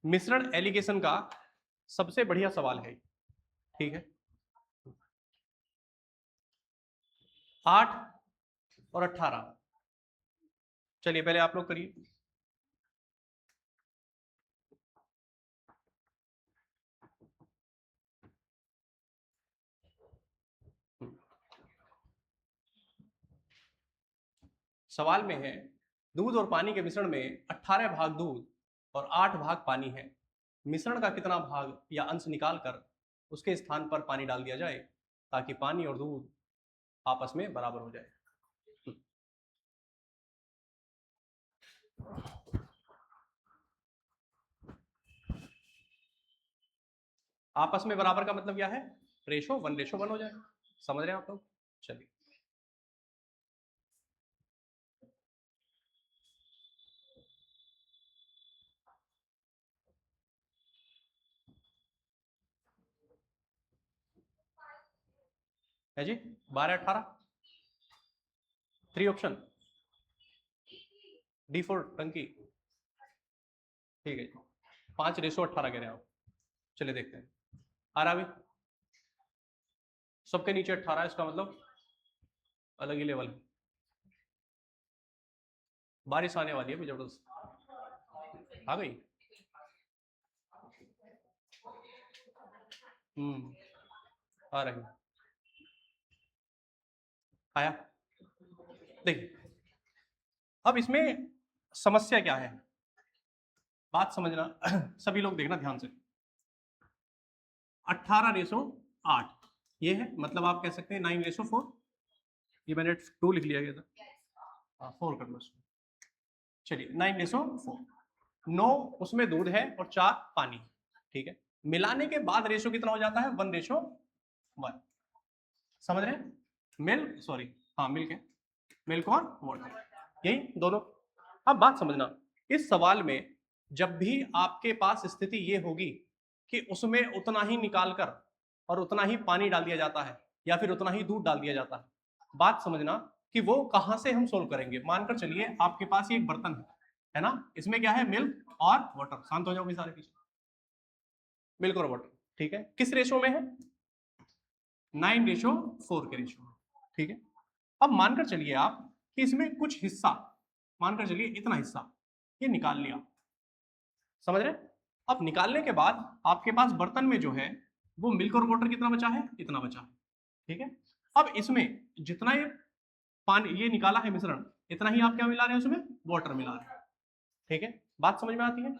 मिश्रण एलिगेशन का सबसे बढ़िया सवाल है, ठीक है। 8 और 18, चलिए पहले आप लोग करिए। सवाल में है दूध और पानी के मिश्रण में 18 भाग दूध और 8 भाग पानी है। मिश्रण का कितना भाग या अंश निकालकर उसके स्थान पर पानी डाल दिया जाए ताकि पानी और दूध आपस में बराबर हो जाए। आपस में बराबर का मतलब क्या है? रेशो 1:1 हो जाए। समझ रहे हैं आप लोग? चलिए है जी। 12, 18, 3 ऑप्शन, D4 टंकी, ठीक है जी। 5:18 कह रहे हैं आप। चलिए देखते हैं आ रहा भी। सबके नीचे 18, इसका मतलब अलग ही लेवल है। बारिश आने वाली है भी जबरदस्त। आ गई। आ रही। आया। देखिए अब इसमें समस्या क्या है, बात समझना सभी लोग देखना ध्यान से। 18:8 ये है, मतलब आप कह सकते हैं 9:4। ये मैंने 2 लिख लिया गया था, 4 कर लो। चलिए 9:4, 9 उसमें दूध है और 4 पानी, ठीक है। मिलाने के बाद रेशो कितना हो जाता है? 1:1। समझ रहे हैं? मिल्क, सॉरी, हाँ मिल्क है, मिल्क और वाटर, यही दोनों। अब बात समझना, इस सवाल में जब भी आपके पास स्थिति ये होगी कि उसमें उतना ही निकालकर और उतना ही पानी डाल दिया जाता है या फिर उतना ही दूध डाल दिया जाता है, बात समझना कि वो कहां से हम सोल्व करेंगे। मानकर चलिए आपके पास ये एक बर्तन है ना, इसमें क्या है? मिल्क और वाटर। शांत हो जाओगे सारे पीछे। मिल्क और वाटर, ठीक है। किस रेशो में है? 9:4 के रेशो में, ठीक है। अब मानकर चलिए आप कि इसमें कुछ हिस्सा, मानकर चलिए इतना हिस्सा ये निकाल लिया। समझ रहे? अब निकालने के बाद आपके पास बर्तन में जो है वो मिल्क और वाटर कितना बचा है? इतना बचा है, ठीक है। अब इसमें जितना ये पानी ये निकाला है मिश्रण, इतना ही आप क्या मिला रहे हैं? उसमें वाटर मिला रहे हैं, ठीक है। बात समझ में आती है?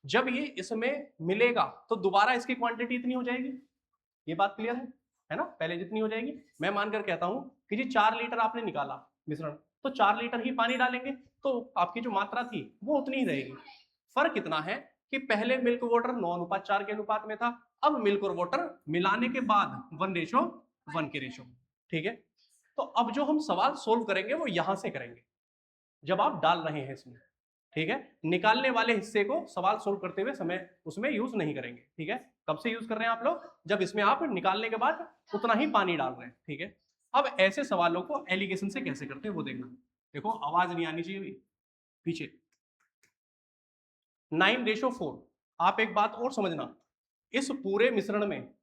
जब ये इसमें मिलेगा तो दोबारा इसकी क्वांटिटी इतनी हो जाएगी। ये बात क्लियर है ना? पहले जितनी हो जाएगी, मैं मानकर कहता हूं कि जी 4 लीटर आपने निकाला मिश्रण, तो 4 लीटर ही पानी डालेंगे तो आपकी जो मात्रा थी वो उतनी ही रहेगी। फर्क इतना है कि पहले मिल्क वाटर 9:4 के अनुपात में था, अब मिल्क और वाटर मिलाने के बाद 1:1 के रेशो, ठीक है। तो अब जो हम सवाल सोल्व करेंगे वो यहां से करेंगे जब आप डाल रहे हैं इसमें, ठीक है। निकालने वाले हिस्से को सवाल सोल्व करते हुए समय उसमें यूज नहीं करेंगे, ठीक है। कब से यूज कर रहे हैं आप लोग? जब इसमें आप निकालने के बाद उतना ही पानी डाल रहे हैं, ठीक है। अब ऐसे सवालों को एलिगेशन से कैसे करते हैं वो देखना। देखो आवाज नहीं आनी चाहिए पीछे। 9:4। आप एक बात और समझना, इस पूरे मिश्रण में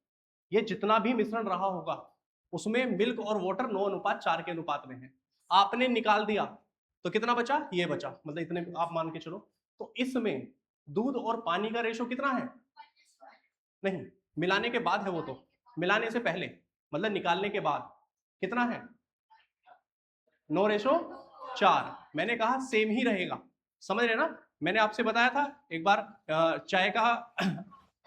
ये जितना भी मिश्रण रहा होगा उसमें मिल्क और वाटर 9:4 के अनुपात में है। आपने निकाल दिया तो कितना बचा? ये बचा, मतलब इतने आप मान के चलो। तो इसमें दूध और पानी का रेशो कितना है? नहीं, मिलाने के बाद है वो, तो मिलाने से पहले मतलब निकालने के बाद कितना है? 9:4। मैंने कहा सेम ही रहेगा, समझ रहे ना? मैंने आपसे बताया था एक बार चाय का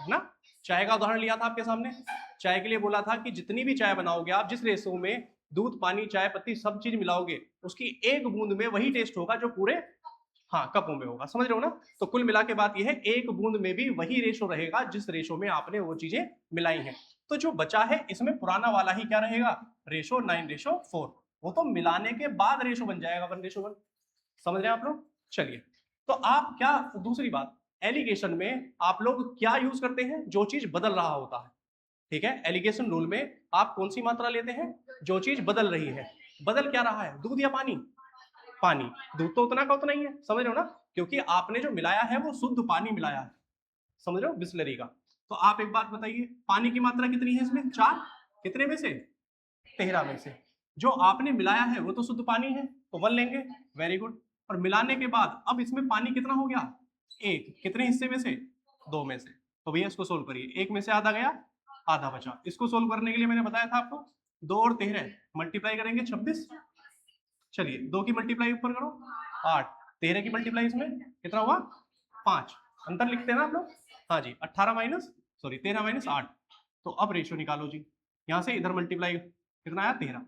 ना, चाय का उदाहरण लिया था आपके सामने। चाय के लिए बोला था कि जितनी भी चाय बनाओगे आप, जिस रेशो में दूध पानी चाय पत्ती सब चीज मिलाओगे, उसकी एक बूंद में वही टेस्ट होगा जो पूरे हाँ कपों में होगा। समझ रहे हो ना? तो कुल मिला के बात यह है, एक बूंद में भी वही रेशो रहेगा जिस रेशो में आपने वो चीजें मिलाई हैं। तो जो बचा है इसमें पुराना वाला ही क्या रहेगा? रेशो 9:4। वो तो मिलाने के बाद रेशो बन जाएगा 1:1। समझ रहे हैं आप लोग? चलिए, तो आप क्या, दूसरी बात, एलिगेशन में आप लोग क्या यूज करते हैं? जो चीज बदल रहा होता है, ठीक है। एलिगेशन रूल में आप कौन सी मात्रा लेते हैं? जो चीज बदल रही है। बदल क्या रहा है? दूध या पानी? पानी। दूध तो उतना का उतना ही है, समझ रहे हो ना? क्योंकि आपने जो मिलाया है वो शुद्ध पानी मिलाया है, समझ रहे हो, बिस्लरी का। तो आप एक बात बताइए, पानी की मात्रा कितनी है इसमें? 4। कितने में से? 13 में से। जो आपने मिलाया है वो तो शुद्ध पानी है, तो 1 लेंगे। Very good. और मिलाने के बाद अब इसमें पानी कितना हो गया? 1। कितने हिस्से में से? 2 में से। तो भैया इसको सोल्व करिए, 1 में से आधा गया, आधा बचा। इसको सोल्व करने के लिए मैंने बताया था आपको 2 और 13 मल्टीप्लाई करेंगे 26। चलिए 2 की मल्टीप्लाई ऊपर करो 8, 13 की मल्टीप्लाई इसमें कितना हुआ? 5। अंतर लिखते हैं ना आप लोग? हाँ जी, 18 माइनस, सॉरी 13 माइनस 8। तो अब रेशियो निकालो जी, यहां से इधर मल्टीप्लाई कितना आया? 13।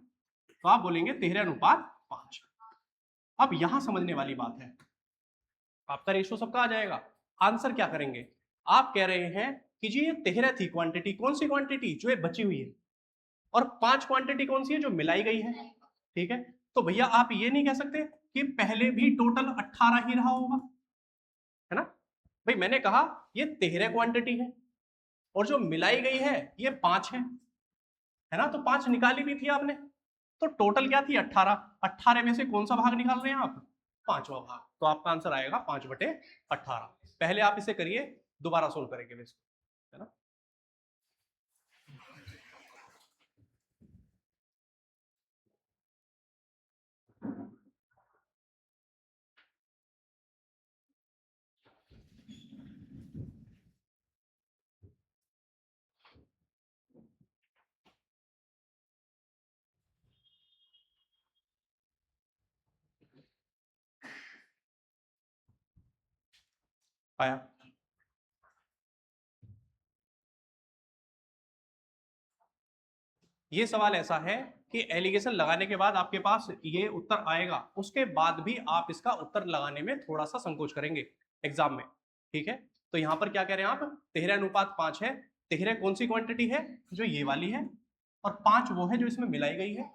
तो आप बोलेंगे 13:5। अब यहां समझने वाली बात है, आपका रेशियो सबका आ जाएगा। आंसर क्या करेंगे? आप कह रहे हैं कि जी ये 13 थी क्वांटिटी, कौन सी क्वांटिटी? जो ये बची हुई है। और 5 क्वांटिटी कौन सी है? जो मिलाई गई है। ठीक है, तो भैया आप ये नहीं कह सकते कि पहले भी टोटल 18 ही रहा होगा, है ना? भाई मैंने कहा ये 13 क्वांटिटी है और जो मिलाई गई है ये 5 है ना? तो 5 निकाली भी थी आपने, तो टोटल क्या थी? 18। 18 में से कौन सा भाग निकाल रहे हैं आप? 5वां भाग। तो आपका आंसर आएगा 5/18। पहले आप इसे करिए, दोबारा सोल्व करेंगे इसको, है ना? आया? ये सवाल ऐसा है कि एलिगेशन लगाने के बाद आपके पास ये उत्तर आएगा, उसके बाद भी आप इसका उत्तर लगाने में थोड़ा सा संकोच करेंगे एग्जाम में। ठीक है, तो यहां पर क्या कह रहे हैं आप? 13:5 है। 13 कौन सी क्वांटिटी है? जो ये वाली है, और 5 वो है जो इसमें मिलाई गई है।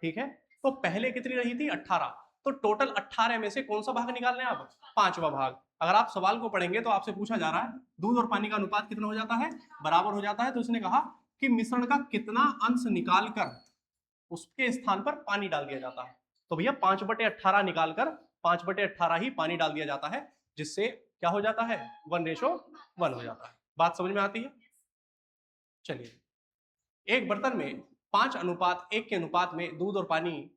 ठीक है, तो पहले कितनी रही थी? 18। तो टोटल 18 में से कौन सा भाग निकाल रहे हैं आप? 5वां भाग। अगर आप सवाल को पढ़ेंगे तो आपसे पूछा जा रहा है दूध और पानी का अनुपात कितना हो जाता है? बराबर हो जाता है। तो उसने कहा कि मिश्रण का कितना अंश निकालकर उसके स्थान पर पानी डाल दिया जाता है। तो भैया 5/18 निकालकर 5/18 ही पानी डाल दिया जाता है, जिससे क्या हो जाता है? 1:1 हो जाता है। बात समझ में आती है? चलिए, एक बर्तन में 5:1 के अनुपात में दूध और पानी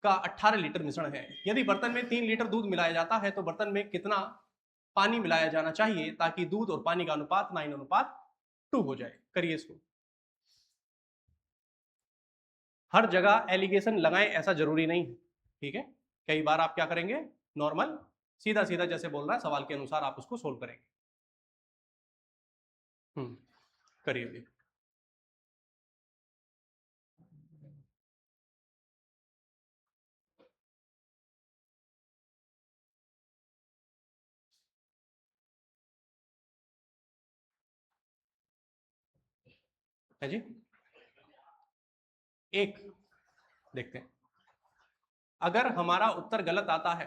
का 18 लीटर मिश्रण है। यदि बर्तन में 3 लीटर दूध मिलाया जाता है तो बर्तन में कितना पानी मिलाया जाना चाहिए ताकि दूध और पानी का अनुपात 9:2 हो जाए? करिए इसको। हर जगह एलिगेशन लगाएं ऐसा जरूरी नहीं है। ठीक है, कई बार आप क्या करेंगे? नॉर्मल सीधा सीधा जैसे बोल रहा है सवाल के अनुसार आप उसको सोल्व करेंगे। करिए। है जी, एक देखते हैं। अगर हमारा उत्तर गलत आता है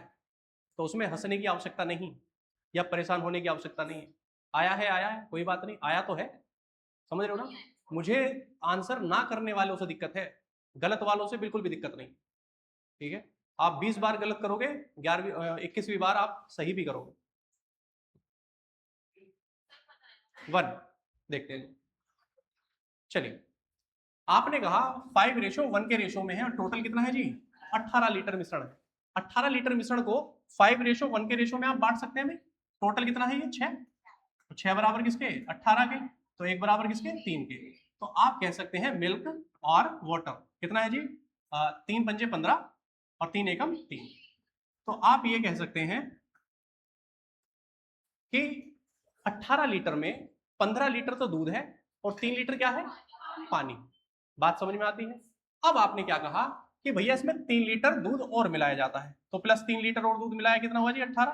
तो उसमें हंसने की आवश्यकता नहीं या परेशान होने की आवश्यकता नहीं है। आया है कोई बात नहीं, आया तो है। समझ रहे हो ना? मुझे आंसर ना करने वालों से दिक्कत है, गलत वालों से बिल्कुल भी दिक्कत नहीं। ठीक है, आप 20 बार गलत करोगे, 11वीं 21वीं बार आप सही भी करोगे। 1 देखते हैं। चलिए, आपने कहा 5:1 के रेशो में है और टोटल कितना है जी? 18 लीटर मिश्रण है। 18 लीटर मिश्रण को 5:1 के रेशो में आप बांट सकते हैं। टोटल कितना है ये? 6। 6 बराबर किसके? 18 के। तो 1 बराबर किसके? 3 के। तो आप कह सकते हैं मिल्क और वाटर कितना है जी? 3 पंजे 15 और 3 एकम 3। तो आप ये कह सकते हैं कि 18 लीटर में 15 लीटर तो दूध है और 3 लीटर क्या है? पानी। बात समझ में आती है? अब आपने क्या कहा कि भैया इसमें 3 लीटर दूध और मिलाया जाता है, तो प्लस 3 लीटर और दूध मिलाया कितना हुआ जी? 18।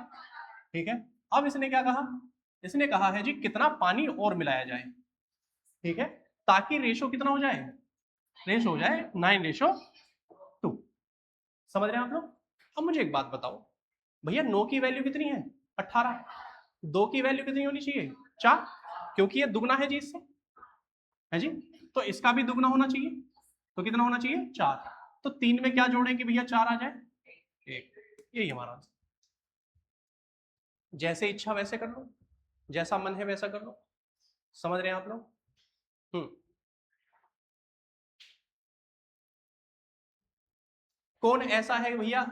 ठीक है, अब इसने क्या कहा? इसने कहा है जी कितना पानी और मिलाया जाए। ठीक है, ताकि रेशो कितना हो जाए? रेशो हो जाए 9:2। समझ रहे हैं आप लोग? अब मुझे एक बात बताओ, भैया 9 की वैल्यू कितनी है? 18। 2 की वैल्यू कितनी होनी चाहिए? 4, क्योंकि ये दुगना है जी इससे, है जी। तो इसका भी दुगना होना चाहिए, तो कितना होना चाहिए? 4। तो 3 में क्या जोड़ें कि भैया 4 आ जाए? 1। यही हमारा आंसर। जैसे इच्छा वैसे कर लो। जैसा मन है वैसा कर लो। समझ रहे हैं आप लोग? कौन ऐसा है भैया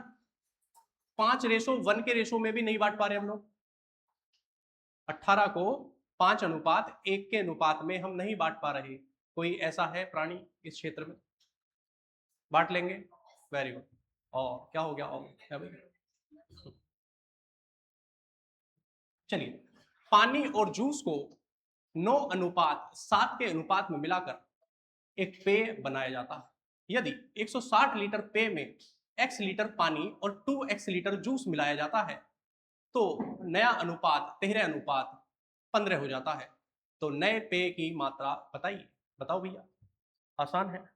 5:1 के रेशो में भी नहीं बांट पा रहे हम लोग? 18 को 5:1 के अनुपात में हम नहीं बांट पा रहे। कोई ऐसा है प्राणी इस क्षेत्र में? बांट लेंगे, वेरी गुड। और क्या हो गया? और क्या भाई? चलिए, पानी और जूस को 9:7 के अनुपात में मिलाकर एक पेय बनाया जाता है। यदि 160 लीटर पेय में x लीटर पानी और 2x लीटर जूस मिलाया जाता है तो नया अनुपात 13:15 हो जाता है। तो नए पेय की मात्रा बताइए। बताओ भैया, आसान है।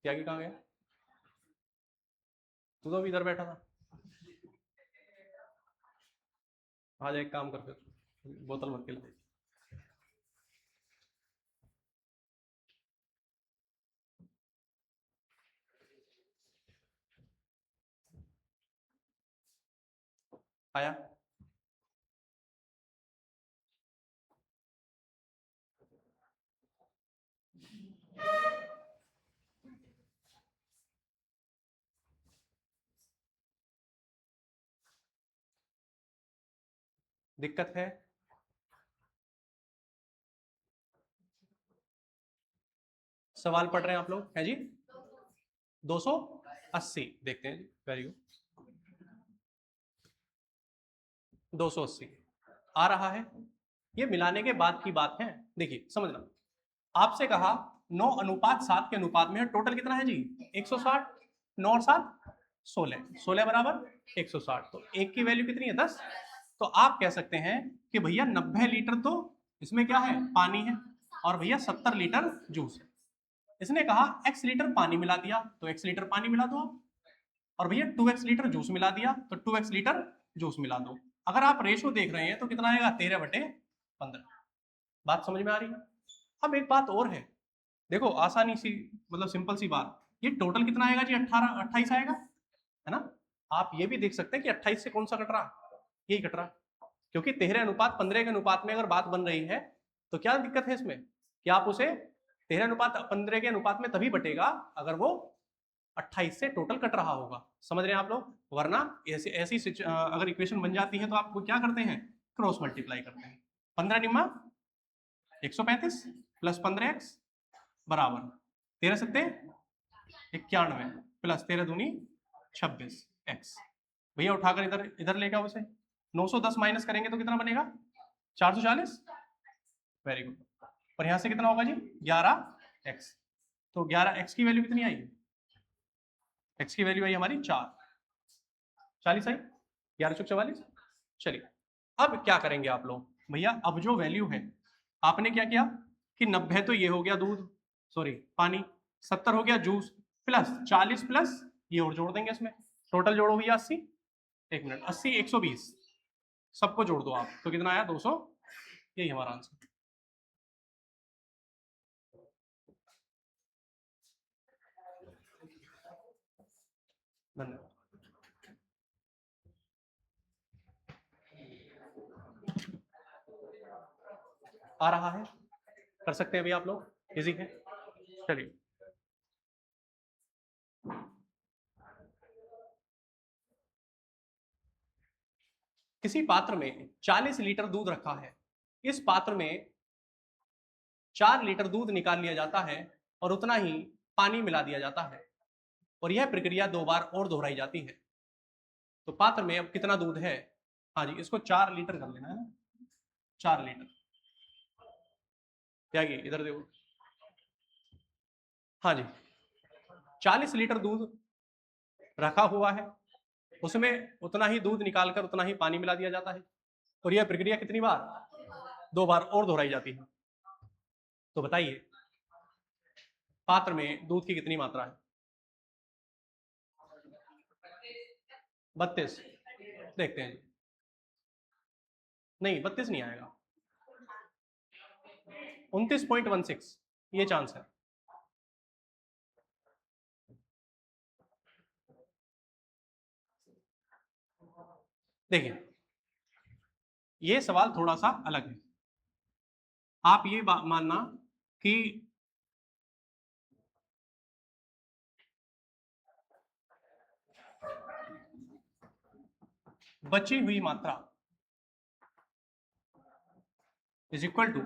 क्या कहाँ गया? तू तो इधर बैठा था। आज एक काम कर, फिर बोतल मत के ले। आया? दिक्कत है? सवाल पढ़ रहे हैं आप लोग? है जी? 280 देखते हैं जी, वेरी गुड। 280 आ रहा है। ये मिलाने के बाद की बात है। देखिए समझना, आपसे कहा 9:7 के अनुपात में टोटल कितना है जी? 160। 9 और 7 16, 16 बराबर 160। तो एक की वैल्यू कितनी है? 10। तो आप कह सकते हैं कि भैया 90 लीटर तो इसमें क्या है? पानी है, और भैया 70 लीटर जूस है। इसने कहा x लीटर पानी मिला दिया, तो x लीटर पानी मिला दो आप। और भैया 2x लीटर जूस मिला दिया, तो 2x लीटर जूस मिला दो। अगर आप रेशो देख रहे हैं तो कितना आएगा? 13/15। बात समझ में आ रही है? अब एक बात और है, देखो आसानी सी, मतलब सिंपल सी बात, ये टोटल कितना आएगा जी? 28 आएगा, है ना? आप ये भी देख सकते हैं कि 28 से कौन सा कट रहा? यही कट रहा, क्योंकि 13:15 के अनुपात में अगर बात बन रही है तो क्या दिक्कत है इसमें कि आप उसे 13:15 के अनुपात में तभी बटेगा अगर वो 28 से टोटल कट रहा होगा। समझ रहे हैं आप लोग? वरना ऐसी ऐसी अगर इक्वेशन बन जाती है तो आप क्या करते हैं? क्रॉस मल्टीप्लाई करते हैं। 15 निम्मा 135 प्लस 15x बराबर 13 सत्ते 91 प्लस 13 दूनी 26x। भैया उठाकर इधर इधर लेके आओ उसे। 910 माइनस करेंगे तो कितना बनेगा? 440। Very good. और यहां से कितना होगा जी? 11x। तो 11x की वैल्यू कितनी आई? x की वैल्यू आई हमारी 4। 40 आई, 11×44। चलिए, अब क्या करेंगे आप लोग? भैया अब जो वैल्यू है, आपने क्या किया कि 90 तो ये हो गया दूध, सॉरी पानी, 70 हो गया जूस, प्लस 40 प्लस ये और जोड़ देंगे इसमें। टोटल जोड़ो भैया 80। एक मिनट, 80 120 सबको जोड़ दो आप, तो कितना आया? 200। यही हमारा आंसर। धन्यवाद। आ रहा है? कर सकते हैं अभी आप लोग? इजी है? चलिए, किसी पात्र में 40 लीटर दूध रखा है। इस पात्र में 4 लीटर दूध निकाल लिया जाता है और उतना ही पानी मिला दिया जाता है, और यह प्रक्रिया 2 बार और दोहराई जाती है। तो पात्र में अब कितना दूध है? हाँ जी, इसको 4 लीटर कर लेना है ना। 4 लीटर त्यागी इधर देखो। हाँ जी, 40 लीटर दूध रखा हुआ है, उसमें उतना ही दूध निकालकर उतना ही पानी मिला दिया जाता है, और यह प्रक्रिया कितनी बार? 2 बार और दोहराई जाती है। तो बताइए पात्र में दूध की कितनी मात्रा है? 32। देखते हैं, नहीं 32 नहीं आएगा, 29.16 ये चांस है। देखिए ये सवाल थोड़ा सा अलग है। आप ये मानना कि बची हुई मात्रा इज इक्वल टू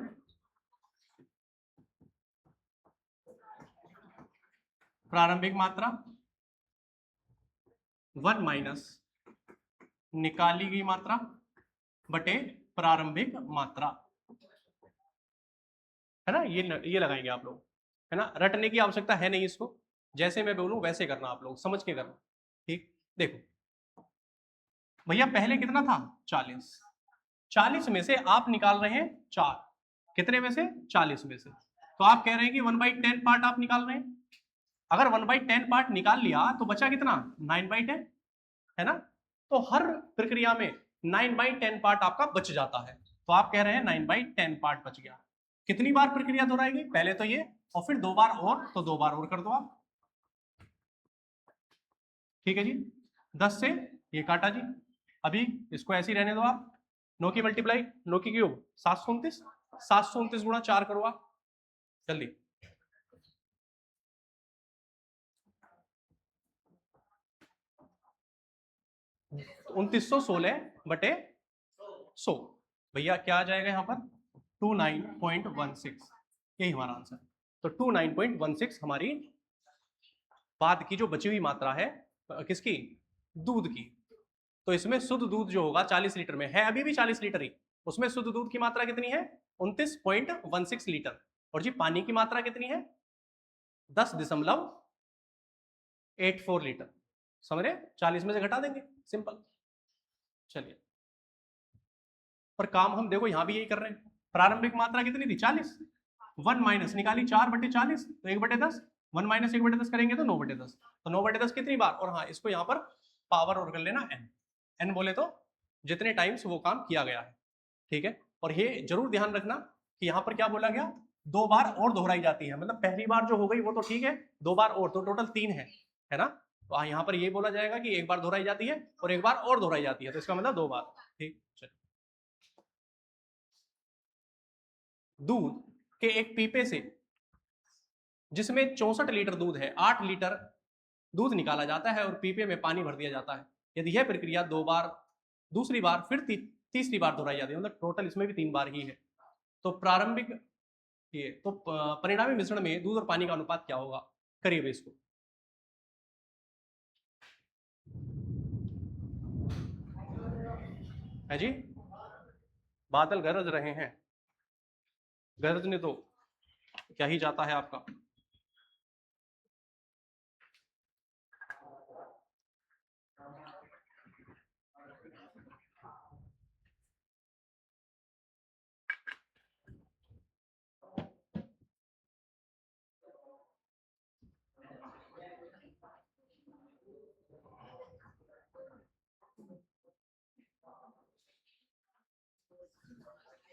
प्रारंभिक मात्रा 1 माइनस निकाली गई मात्रा बटे प्रारंभिक मात्रा, है ना। ये लगाएंगे आप लोग, है ना। रटने की आवश्यकता है नहीं, इसको जैसे मैं बोलूं वैसे करना, आप लोग समझ के करना, ठीक। देखो भैया पहले कितना था? 40। 40 में से आप निकाल रहे हैं 4, कितने में से? 40 में से। तो आप कह रहे हैं कि 1/10 पार्ट आप निकाल रहे हैं। अगर 1/10 पार्ट निकाल लिया तो बचा कितना? 9/10, है ना। तो हर प्रक्रिया में 9/10 पार्ट आपका बच जाता है। तो आप कह रहे हैं 9/10 पार्ट बच गया। कितनी बार प्रक्रिया दोहराएगी? पहले तो ये, और फिर 2 बार और, तो 2 बार और कर दो आप। ठीक है जी, 10 से ये काटा जी, अभी इसको ऐसे ही रहने दो आप। 9 की मल्टीप्लाई 9 की क्यूब 729, 729 गुणा 4 करो आप जल्दी। 2916 बटे 100, भैया क्या आ जाएगा यहाँ पर? 29.16, यही हमारा आंसर। तो 29.16 हमारी बाद की जो बची हुई मात्रा है, किसकी? दूध की। तो इसमें शुद्ध दूध जो होगा 40 लीटर में है, अभी भी 40 लीटर ही, उसमें शुद्ध दूध की मात्रा कितनी है? 29.16 लीटर। और जी पानी की मात्रा कितनी है? 10.84 लीटर। समझ रहे? 40 में से घटा देंगे, सिंपल। चलिए, पर काम हम देखो यहां भी यही कर रहे हैं। प्रारंभिक मात्रा कितनी थी? 40। 1 माइनस निकाली 4/40, तो 1/10। 1 माइनस 1/10 करेंगे तो 9/10। तो 9/10 कितनी बार? और हाँ, इसको यहाँ पर पावर और कर लेना n। n बोले तो जितने टाइम्स वो काम किया गया है, ठीक है। और ये जरूर ध्यान रखना कि यहाँ पर क्या बोला गया? 2 बार और दोहराई जाती है, मतलब पहली बार जो हो गई वो तो ठीक है, 2 बार और, तो टोटल 3 है ना। तो यहाँ पर ये बोला जाएगा कि 1 बार दोहराई जाती है और 1 बार और दोहराई जाती है, तो इसका मतलब 2 बार, ठीक। चलिए, दूध के एक पीपे से जिसमें 64 लीटर दूध है, 8 लीटर दूध निकाला जाता है और पीपे में पानी भर दिया जाता है। यदि यह प्रक्रिया 2 बार, दूसरी बार फिर तीसरी बार दोहराई जाती है, मतलब टोटल इसमें भी 3 बार ही है, तो प्रारंभिक ये तो परिणामी मिश्रण में दूध और पानी का अनुपात क्या होगा? करिए इसको। है जी, बादल गरज रहे हैं, गरजने तो क्या ही जाता है आपका।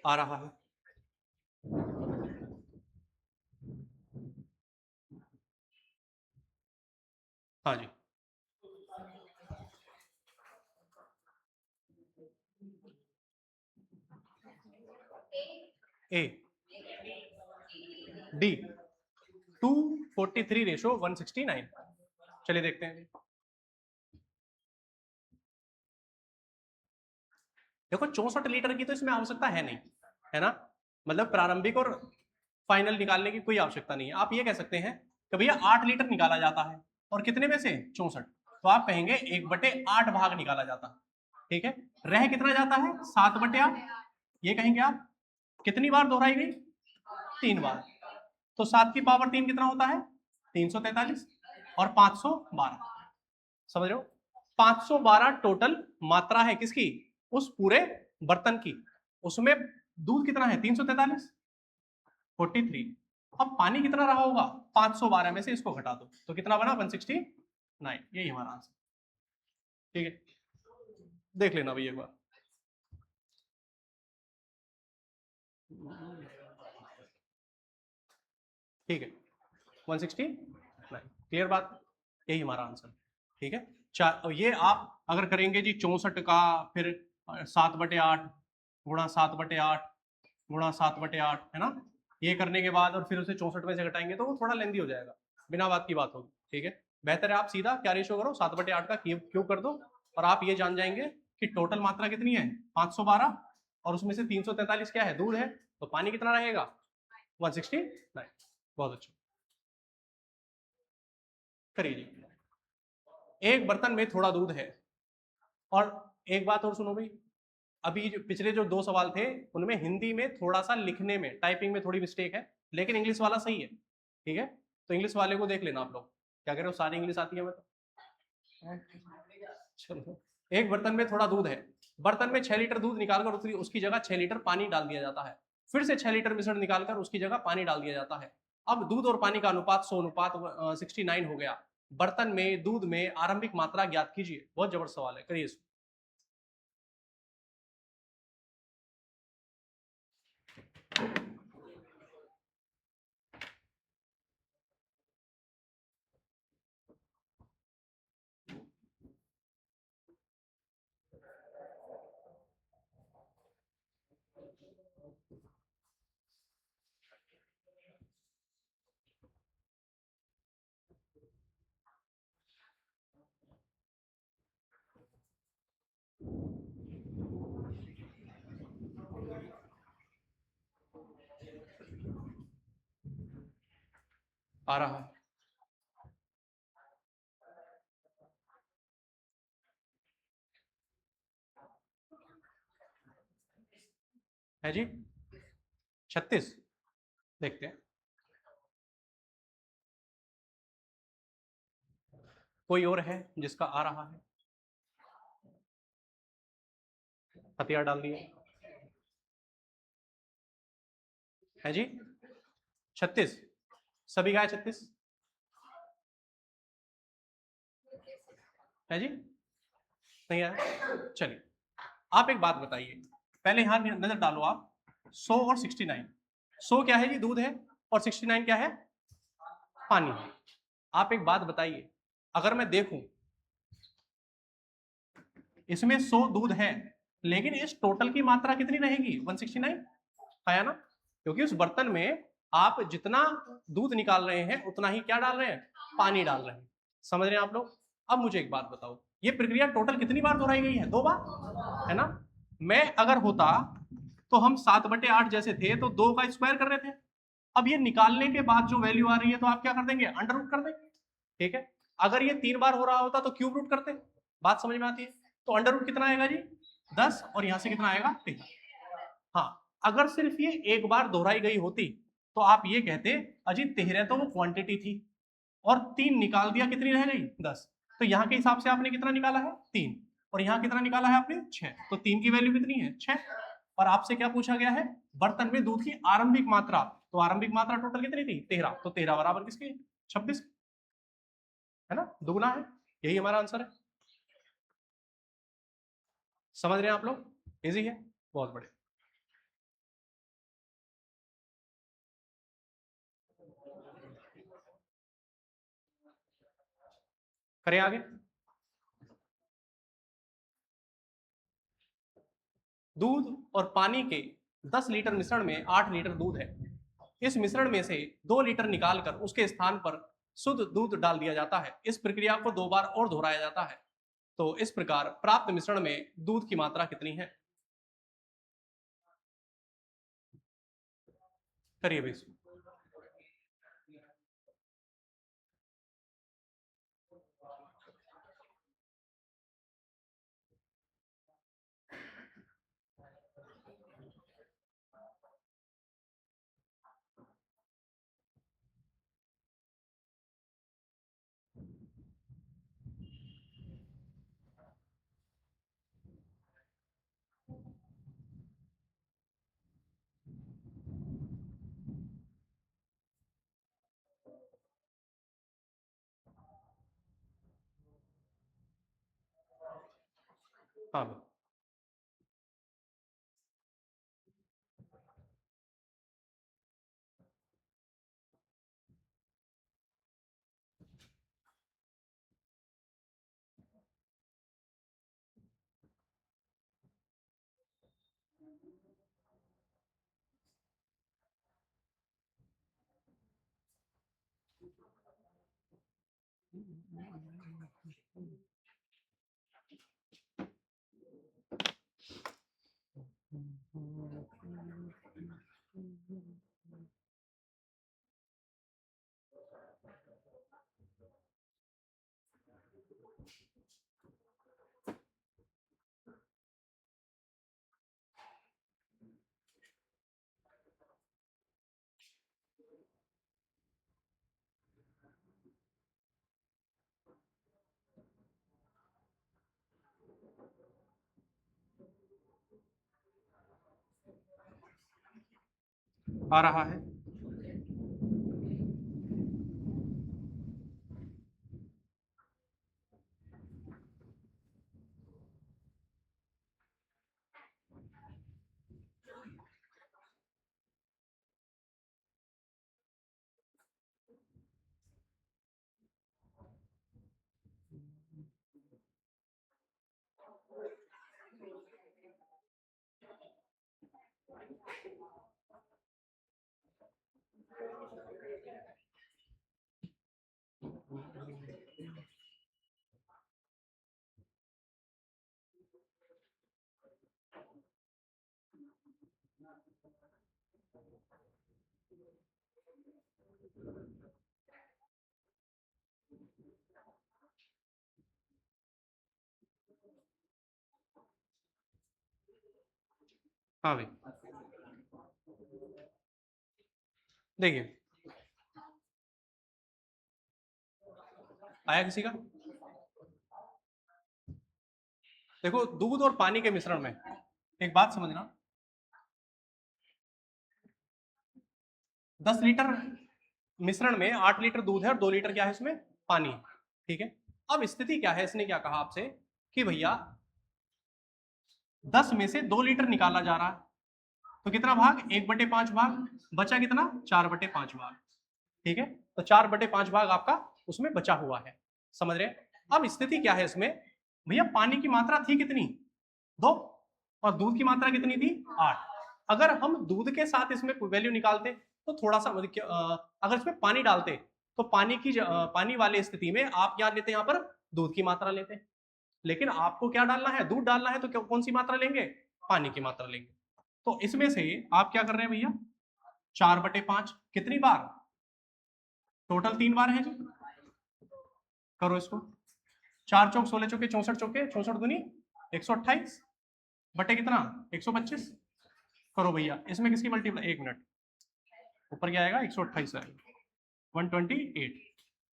आ रहा है, हाँ जी। A D 243:169। चलिए देखते हैं। देखो 64 लीटर की तो इसमें आवश्यकता है नहीं, है ना। मतलब प्रारंभिक और फाइनल निकालने की कोई आवश्यकता नहीं है। आप ये कह सकते हैं कि भैया 8 लीटर निकाला जाता है, और कितने में से? 64। तो आप कहेंगे 1/8 भाग निकाला जाता है, ठीक है। रह कितना जाता है? 7/8। ये कहेंगे आप। कितनी बार दोहराई गई? 3 बार। तो 7 की पावर 3 कितना होता है? 343, और 512। समझ रहे हो? 512 टोटल मात्रा है किसकी? उस पूरे बर्तन की। उसमें दूध कितना है? 343, 43। अब पानी कितना रहा होगा? 512 में से इसको घटा दो तो कितना बना? 169। यही हमारा आंसर। ठीक है, देख लेना भैया एक बार। ठीक है, 169। क्लियर बात? यही हमारा आंसर। ठीक है, ये आप अगर करेंगे जी 64 का, फिर 7/8 गुणा 7/8 गुणा 7/8, है ना, ये करने के बाद और फिर उसे 64 में से घटाएंगे तो वो थोड़ा लेंदी हो जाएगा, बिना बात की बात होगी। ठीक है, बेहतर है आप सीधा क्या रेशो करो, 7/8 का क्यूब कर दो और आप ये जान जाएंगे कि टोटल मात्रा कितनी है? 512, और उसमें से 343 क्या है? दूध है। तो पानी कितना रहेगा? 169। बहुत अच्छा, करिए जी। एक बर्तन में थोड़ा दूध है, और एक बात और सुनो भाई, अभी जो पिछले जो 2 सवाल थे उनमें हिंदी में थोड़ा सा लिखने में, टाइपिंग में थोड़ी मिस्टेक है, लेकिन इंग्लिश वाला सही है। ठीक है, तो इंग्लिश वाले को देख लेना आप लोग। क्या कह रहे हो? सारी इंग्लिश आती है मतलब? चलो, एक बर्तन में थोड़ा दूध है, बर्तन में 6 लीटर दूध निकालकर उसकी जगह 6 लीटर पानी डाल दिया जाता है, फिर से 6 लीटर मिश्रण निकालकर उसकी जगह पानी डाल दिया जाता है। अब दूध और पानी का अनुपात 100 अनुपात 69 हो गया। बर्तन में दूध में आरंभिक मात्रा ज्ञात कीजिए। बहुत जबरदस्त सवाल है, करिए। आ रहा है जी, 36। देखते हैं, कोई और है जिसका आ रहा है? हथियार डाल दिए है जी। 36, सभी का है 36 है जी, नहीं है? चलिए, आप एक बात बताइए, पहले यहां नजर डालो आप, 100 और 69। 100 क्या है जी? दूध है। और 69 क्या है? पानी है। आप एक बात बताइए, अगर मैं देखूं इसमें 100 दूध है, लेकिन इस टोटल की मात्रा कितनी रहेगी? 169, है ना? क्योंकि उस बर्तन में आप जितना दूध निकाल रहे हैं उतना ही क्या डाल रहे हैं? पानी डाल रहे हैं। समझ रहे हैं आप लोग? अब मुझे एक बात बताओ, ये प्रक्रिया टोटल कितनी बार दोहराई गई है? 2 बार, है ना? मैं अगर होता तो हम 7/8 जैसे थे तो 2 का स्क्वायर कर रहे थे। अब ये निकालने के बाद जो वैल्यू आ रही है तो आप क्या कर देंगे? अंडर रूट कर देंगे। ठीक है, अगर ये 3 बार हो रहा होता तो क्यूब रूट करते। बात समझ में आती है? तो अंडर रूट कितना आएगा जी? 10, और यहां से कितना आएगा? 13। हाँ, अगर सिर्फ ये एक बार दोहराई गई होती तो आप ये कहते अजी 13 तो वो क्वांटिटी थी, और 3 निकाल दिया, कितनी रह गई? 10। तो यहाँ के हिसाब से आपने कितना निकाला है? 3। और यहाँ कितना निकाला है आपने? 6। तो 3 की वैल्यू कितनी है? 6। और आपसे क्या पूछा गया है? बर्तन में दूध की आरंभिक मात्रा। तो आरंभिक मात्रा टोटल कितनी थी? 13। तो 13 बराबर किसकी? 26, है ना? दुगना है। यही हमारा आंसर है। समझ रहे हैं आप लोग? इजी है, बहुत बढ़िया। करें आगे। दूध और पानी के 10 लीटर मिश्रण में 8 लीटर दूध है। इस मिश्रण में से 2 लीटर निकालकर उसके स्थान पर शुद्ध दूध डाल दिया जाता है। इस प्रक्रिया को 2 बार और दोहराया जाता है। तो इस प्रकार प्राप्त मिश्रण में दूध की मात्रा कितनी है? करिए भाई। हाँ भाई, आ रहा है। हाँ भाई, देखिए, आया किसी का? देखो, दूध और पानी के मिश्रण में एक बात समझना, 10 लीटर मिश्रण में 8 लीटर दूध है और 2 लीटर क्या है इसमें? पानी। ठीक है, अब स्थिति क्या है, इसने क्या कहा आपसे कि भैया 10 में से 2 लीटर निकाला जा रहा है, तो कितना भाग? 1/5 भाग, बचा कितना? 4/5 भाग। ठीक है, तो 4/5 भाग आपका उसमें बचा हुआ है, समझ रहे? अब स्थिति क्या है इसमें, भैया पानी की मात्रा थी कितनी? 2, और दूध की मात्रा कितनी थी? 8। अगर हम दूध के साथ इसमें वैल्यू निकालते तो थोड़ा सा अगर इसमें पानी डालते तो पानी वाले स्थिति में आप क्या लेते? यहाँ पर दूध की मात्रा लेते, लेकिन आपको क्या डालना है? दूध डालना है, तो कौन सी मात्रा लेंगे? पानी की मात्रा लेंगे। तो इसमें से आप क्या कर रहे हैं भैया? 4/5 कितनी बार? टोटल 3 बार है जी। करो इसको, 4 चौक 16 चौके 64 चौके 64 दूनी 128 बटे कितना? 125। करो भैया, इसमें किसकी मल्टीप्लाई? 1 मिनट, ऊपर क्या आएगा? 128 आएगा, 128।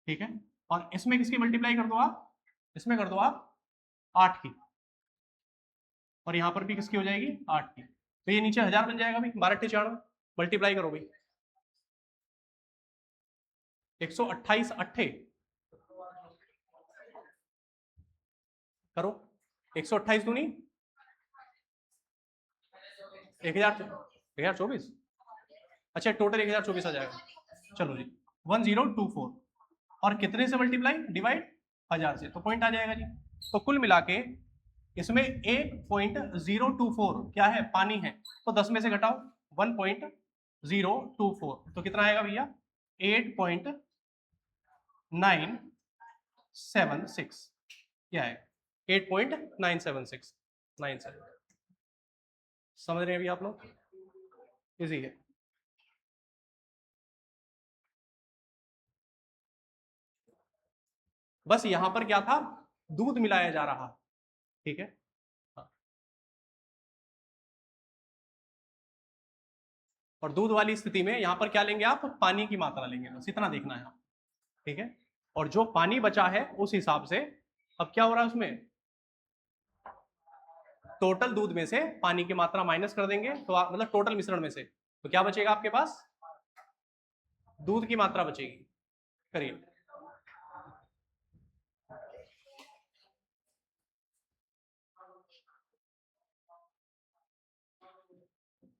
ठीक है, और इसमें किसकी मल्टीप्लाई कर दो आप? इसमें कर दो आप 8 की, और यहां पर भी किसकी हो जाएगी? 8 की। तो ये नीचे 1000 बन जाएगा भाई, 12×4 मल्टीप्लाई करो भाई, 128 अट्ठे करो, 128 दूनी 1024। अच्छा, टोटल 1024 आ जाएगा। चलो जी, 1024, और कितने से मल्टीप्लाई? डिवाइड 1000 से, तो पॉइंट आ जाएगा जी। तो कुल मिला के इसमें 1.024 क्या है? पानी है। तो 10 में से घटाओ 1.024, तो कितना आएगा भैया? 8.976। क्या है? 8.97697। समझ रहे हैं अभी आप लोग? इजी है। बस यहां पर क्या था? दूध मिलाया जा रहा। ठीक है, हाँ। और दूध वाली स्थिति में यहां पर क्या लेंगे आप? पानी की मात्रा लेंगे, बस इतना देखना है। ठीक है, और जो पानी बचा है उस हिसाब से अब क्या हो रहा है उसमें? टोटल दूध में से पानी की मात्रा माइनस कर देंगे, तो आप मतलब टोटल मिश्रण में से, तो क्या बचेगा आपके पास? दूध की मात्रा बचेगी। करिए,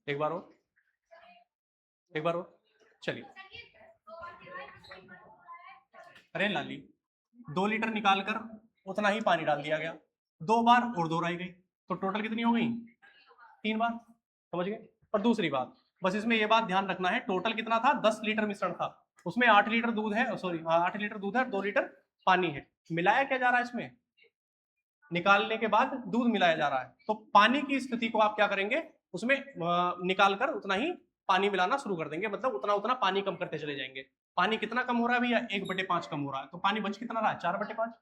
एक बार और, एक बार और, चलिए। अरे लाली, 2 लीटर निकालकर उतना ही पानी डाल दिया गया, 2 बार और दोहराई गई, तो टोटल कितनी हो गई? 3 बार। समझ गए? और दूसरी बात, बस इसमें ये बात ध्यान रखना है, टोटल कितना था? 10 लीटर मिश्रण था, उसमें 8 लीटर दूध है, सॉरी 8 लीटर दूध है और 2 लीटर पानी है। मिलाया क्या जा रहा है इसमें? निकालने के बाद दूध मिलाया जा रहा है, तो पानी की स्थिति को आप क्या करेंगे? उसमें निकालकर उतना ही पानी मिलाना शुरू कर देंगे, मतलब उतना उतना पानी कम करते चले जाएंगे। पानी कितना कम हो रहा है भैया? 1/5 कम हो रहा है, तो पानी बच कितना रहा है? 4/5।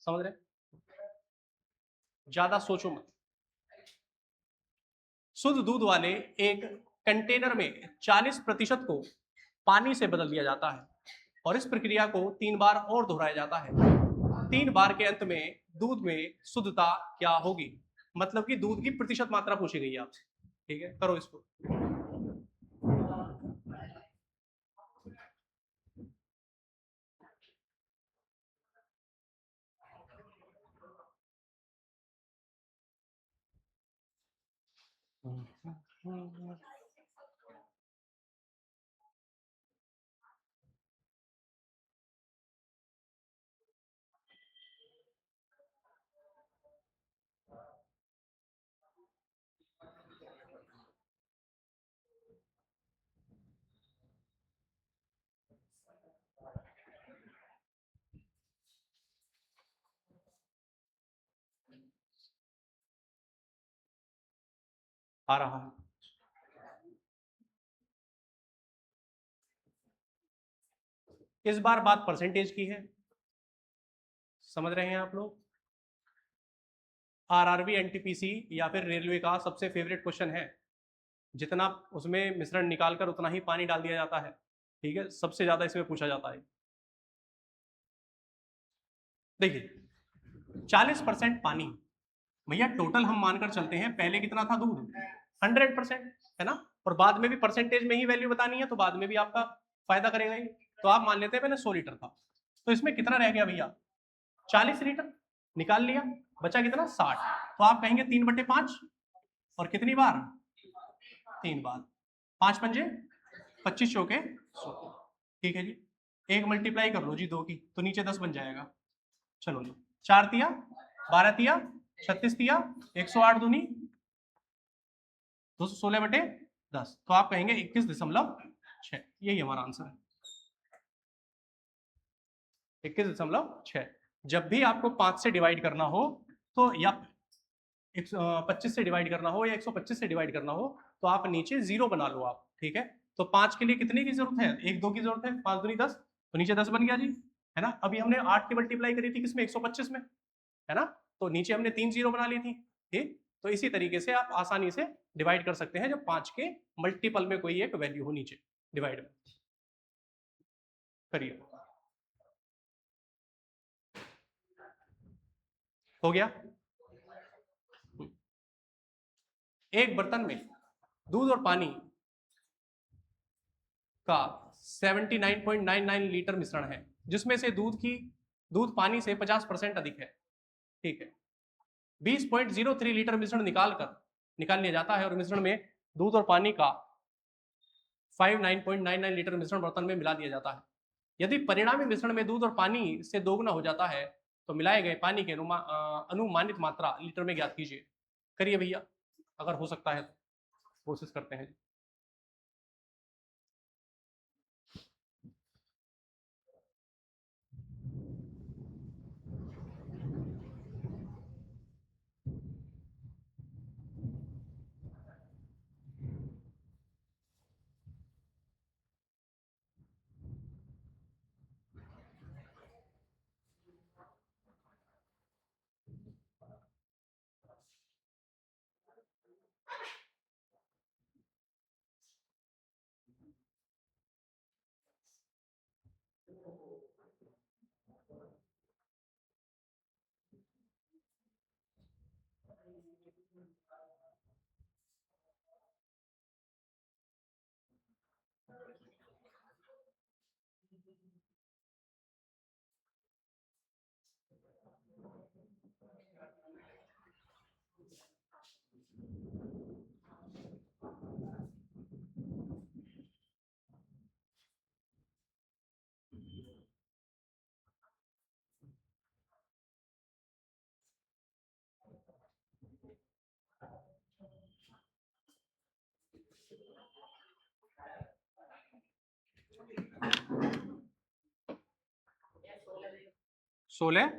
समझ रहे? ज्यादा सोचो मत। शुद्ध दूध वाले एक कंटेनर में 40% को पानी से बदल दिया जाता है, और इस प्रक्रिया को 3 बार और दोहराया जाता है। 3 बार के अंत में दूध में शुद्धता क्या होगी? मतलब कि दूध की प्रतिशत मात्रा पूछी गई है आपसे। ठीक है, करो इसको। आ रहा है। इस बार बात परसेंटेज की है, समझ रहे हैं आप लोग? आरआरबी एनटीपीसी या फिर रेलवे का सबसे फेवरेट क्वेश्चन है, जितना उसमें मिश्रण निकालकर उतना ही पानी डाल दिया जाता है। ठीक है, सबसे ज्यादा इसमें पूछा जाता है। देखिए 40% पानी, भैया टोटल हम मानकर चलते हैं, पहले कितना था दूध? 100%, है ना? और बाद में भी परसेंटेज में ही वैल्यू बतानी है, तो बाद में भी आपका फायदा करेगा ही। तो आप मान लेते हैं पहले 100 लीटर था, तो इसमें कितना रह गया भैया? 40 लीटर निकाल लिया, बचा कितना? 60। तो आप कहेंगे 3/5, और कितनी बार? 3 बार। 5×5 = 25, 100। ठीक है जी, एक मल्टीप्लाई कर लो जी 2 की, तो नीचे 10 बन जाएगा। चलो जी, 4 तिया 12 तिया 36 तिया 108 दूनी 216/10, तो आप कहेंगे 21.6। यही हमारा आंसर है, 21.6। जब भी आपको 5 से डिवाइड करना हो, तो या 25 से डिवाइड करना हो या 125 से डिवाइड करना हो, तो आप नीचे 0 बना लो आप। ठीक है, तो 5 के लिए कितने की जरूरत है? 1 2 की जरूरत है, 5 दूनी 10, तो नीचे 10 बन गया जी, है ना? अभी हमने 8 की मल्टीप्लाई करी थी किसमें? 125 में, है ना? तो नीचे हमने 3 0 बना ली थी। ठीक, तो इसी तरीके से आप आसानी से डिवाइड कर सकते हैं, जब 5 के मल्टीपल में कोई एक वैल्यू हो नीचे डिवाइड में। करिए, हो गया। एक बर्तन में दूध और पानी का 79.99 लीटर मिश्रण है, जिसमें से दूध पानी से 50% अधिक है। ठीक है, 20.03 लीटर मिश्रण निकाल लिया जाता है, और मिश्रण में दूध और पानी का 59.99 लीटर मिश्रण बर्तन में मिला दिया जाता है। यदि परिणामी मिश्रण में दूध और पानी से दोगुना हो जाता है, तो मिलाए गए पानी के अनुमानित मात्रा लीटर में ज्ञात कीजिए। करिए भैया, अगर हो सकता है तो कोशिश करते हैं। 16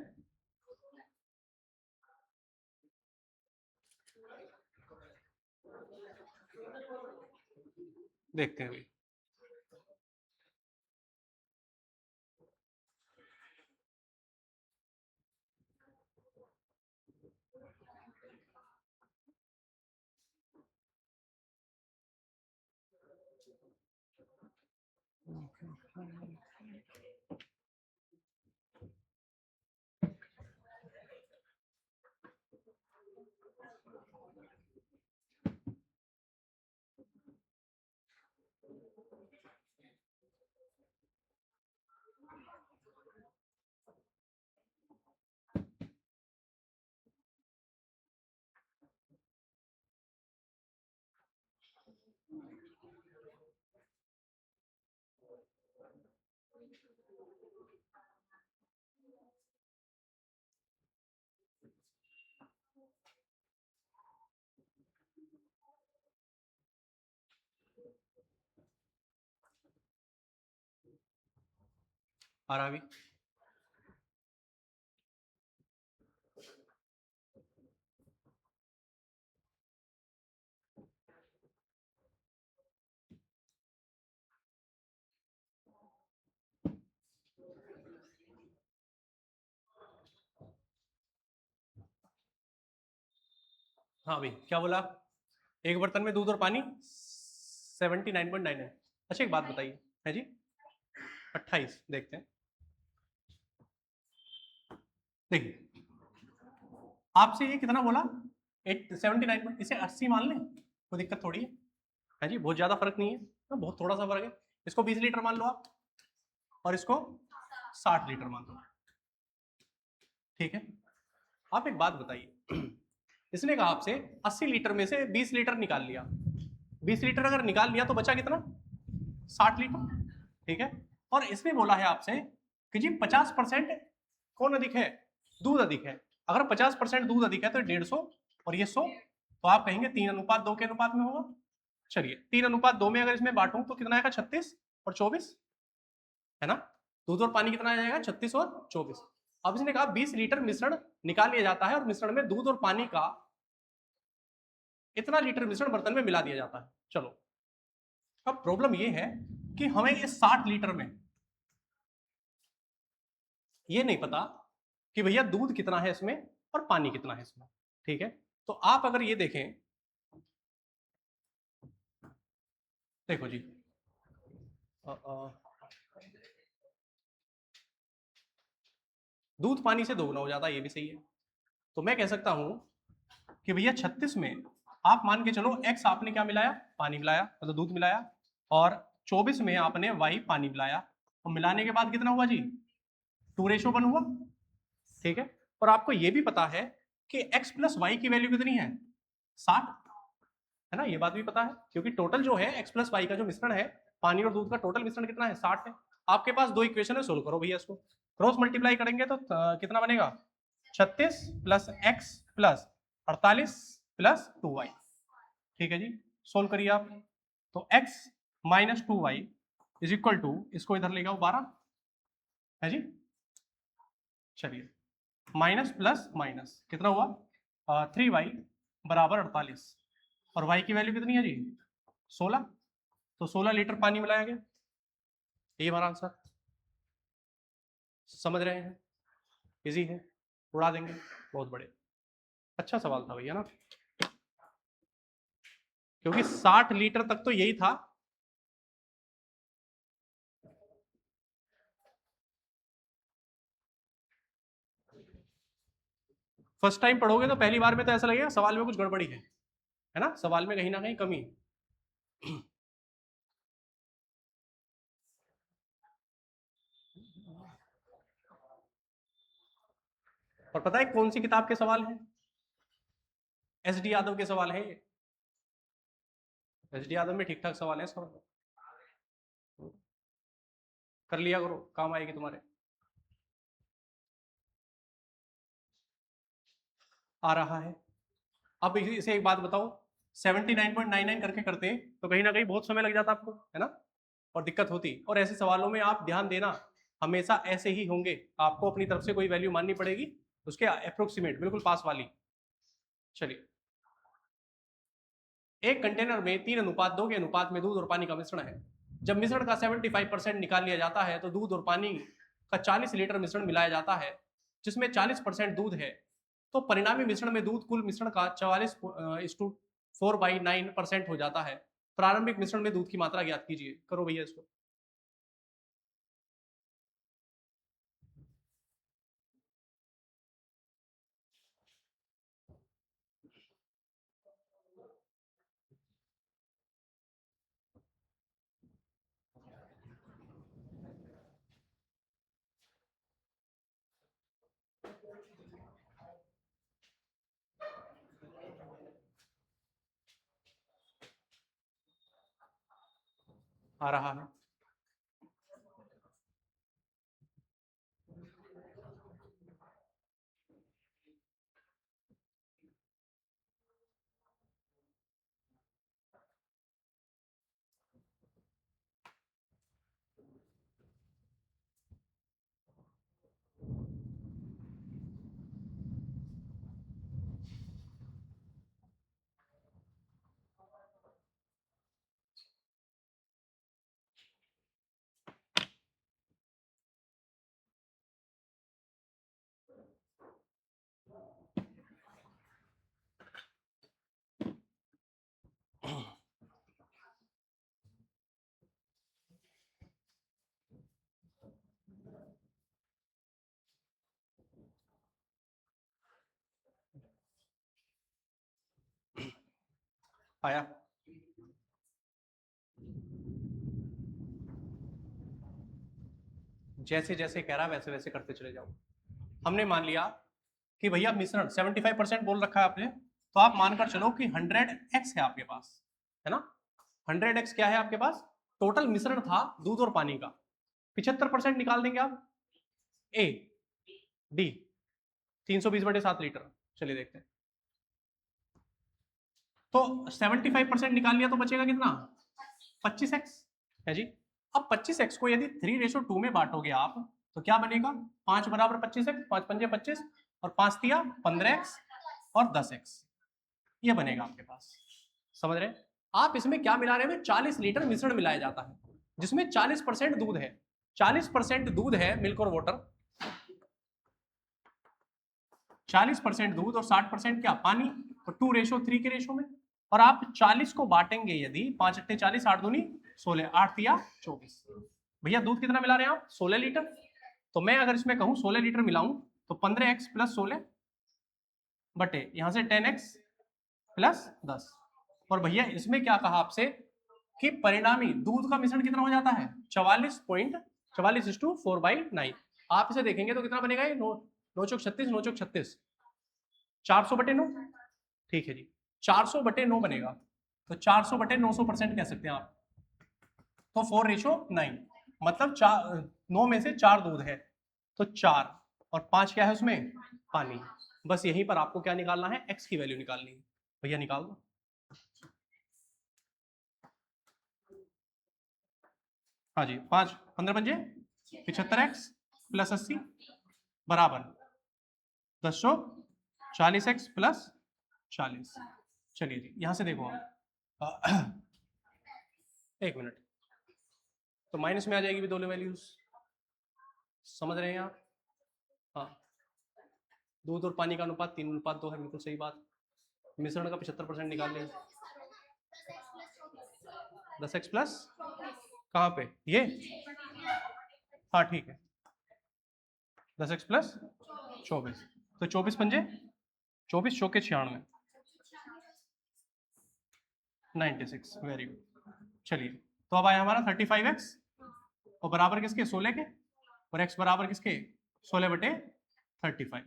देखते हैं भाई। आ रहा अभी? हाँ भाई, क्या बोला? एक बर्तन में दूध और पानी 79.99। अच्छा एक बात बताइए, है जी 28 देखते हैं। देखिए आपसे ये कितना बोला, 79, इसे 80 मान लें, कोई दिक्कत थोड़ी है जी, बहुत ज्यादा फर्क नहीं है, बहुत थोड़ा सा फर्क है। इसको 20 लीटर मान लो आप, और इसको 60 लीटर मान लो, ठीक है। आप एक बात बताइए, इसने कहा आपसे 80 लीटर में से 20 लीटर निकाल लिया, 20 लीटर अगर निकाल लिया तो बचा कितना, 60 लीटर, ठीक है। और इसने बोला है आपसे कि जी 50% कौन अधिक है, दूध अधिक है। अगर 50% दूध अधिक है तो 150 और ये 100, तो आप कहेंगे 3:2 के अनुपात में होगा। चलिए 3:2 में अगर इसमें बांटूं तो कितना आएगा, 36 और 24, है ना। दूध और पानी कितना आ जाएगा, 36 और 24। अब इसने कहा 20 लीटर मिश्रण निकाल लिया जाता है और मिश्रण में दूध और पानी का इतना लीटर मिश्रण बर्तन में मिला दिया जाता है। चलो अब प्रॉब्लम ये है कि हमें ये 60 लीटर में ये नहीं पता कि भैया दूध कितना है इसमें और पानी कितना है इसमें, ठीक है। तो आप अगर ये देखें, देखो जी दूध पानी से दोगुना हो जाता है, ये भी सही है। तो मैं कह सकता हूं कि भैया 36 में आप मान के चलो x आपने क्या मिलाया, पानी मिलाया, मतलब दूध मिलाया, और 24 में आपने y पानी मिलाया, और मिलाने के बाद कितना हुआ जी, 2:1 हुआ, ठीक है। और आपको यह भी पता है कि x प्लस वाई की वैल्यू कितनी है, 60, है ना, ये बात भी पता है, क्योंकि टोटल जो है x प्लस वाई का जो मिश्रण है, पानी और दूध का टोटल मिश्रण कितना है, 60 है। आपके पास दो इक्वेशन है, सोल्व करो भैया इसको, क्रॉस मल्टीप्लाई करेंगे तो कितना बनेगा, 36 plus x plus 48 plus 2y, ठीक है जी। सोल्व करिए आप, तो x minus 2y is equal to, इसको इधर ले जाओ 12, है जी। चलिए माइनस प्लस माइनस कितना हुआ, 3y बराबर 48, और y की वैल्यू कितनी है जी, 16, तो 16 लीटर पानी मिलाया गया, ये हमारा आंसर। समझ रहे हैं, इजी है, उड़ा देंगे, बहुत बड़े, अच्छा सवाल था भैया ना, क्योंकि 60 लीटर तक तो यही था। फर्स्ट टाइम पढ़ोगे तो पहली बार में तो ऐसा लगेगा सवाल में कुछ गड़बड़ी है ना, सवाल में कहीं ना कहीं कमी है। और पता है कौन सी किताब के सवाल हैं, एस डी यादव के सवाल है ये, एस डी यादव में ठीक ठाक सवाल है, सवाल कर लिया करो, काम आएगी तुम्हारे। आ रहा है। अब इसे एक बात बताओ, 79.99 करके करते तो कहीं ना कहीं बहुत समय लग जाता आपको, है ना, और दिक्कत होती। और ऐसे सवालों में आप ध्यान देना हमेशा ऐसे ही होंगे, आपको अपनी तरफ से कोई वैल्यू माननी पड़ेगी उसके अप्रोक्सीमेट, बिल्कुल पास वाली। चलिए, एक कंटेनर में 3:2 के अनुपात में दूध और पानी का मिश्रण है। जब मिश्रण का 75% निकाल लिया जाता है तो दूध और पानी का 40 लीटर मिश्रण मिलाया जाता है जिसमें 40% दूध है, तो परिणामी मिश्रण में दूध कुल मिश्रण का 44/4/9% हो जाता है। प्रारंभिक मिश्रण में दूध की मात्रा ज्ञात कीजिए। करो भैया इसको। आ रहा है। आया। जैसे जैसे कह रहा है वैसे वैसे करते चले जाओ। हमने मान लिया कि भैया मिश्रण 75% बोल रखा है आपने, तो आप मानकर चलो कि 100x है आपके पास, है ना। 100x क्या है आपके पास? टोटल मिश्रण था दूध और पानी का। 75% निकाल देंगे आप। A D 320/7 litre. चलिए देखते हैं। तो 75% निकाल लिया तो बचेगा कितना? 25x है जी। अब 25x को यदि 3:2 में बांटोगे आप तो क्या बनेगा? 5 बराबर 25x, 5 पंजे 25 और 5 दिया 15x और 10x, ये बनेगा आपके पास। समझ रहे? आप इसमें क्या मिला रहे हैं? 40 लीटर मिश्रण मिलाया जाता है जिसमें 40% दूध है। 40% दूध है मिल्क और वाटर, 40% दूध और 60% क्या? पानी। तो 2:3 के रेशो में। और आप 40 को बांटेंगे यदि, 5 अट्ठे 40, 8 दूनी 16, 8 तिया 24। भैया दूध कितना मिला रहे हैं आप? 16 लीटर। तो मैं अगर इसमें कहूं 16 लीटर मिलाऊं तो 15x प्लस 16 बटे यहां से 10x प्लस 10। और भैया इसमें क्या कहा आपसे कि परिणामी दूध का मिश्रण कितना हो जाता है? 44.44:4/9। आप इसे देखेंगे तो कितना बनेगा? ये 9 चौक 36, 9 चौक 36, 400/9। ठीक है जी, 400/9 बनेगा। तो 400/900% कह सकते हैं आप। तो 4:9, मतलब 9 में से 4 दूध है तो 4 और 5 क्या है उसमें? पानी। बस यहीं पर आपको क्या निकालना है? x की वैल्यू निकालनी है। भैया निकाल दो। हाँ जी, 5 15 पंजे 75x प्लस 80 बराबर 1040x प्लस 40। चलिए जी, यहां से देखो आप। एक मिनट, तो माइनस में आ जाएगी भी दोनों वैल्यूज। समझ रहे हैं आप? हाँ, दूध और पानी का अनुपात 3:2 है, बिल्कुल सही बात। मिश्रण का 75% निकाल लें। 10x प्लस कहाँ पे? ये हाँ ठीक है, 10x प्लस 24। तो 24 पंजे 24 चौके 96, 96। Very good. चलिए, तो अब आया हमारा 35x और बराबर किसके? 16 के। और x बराबर किसके? 16/35।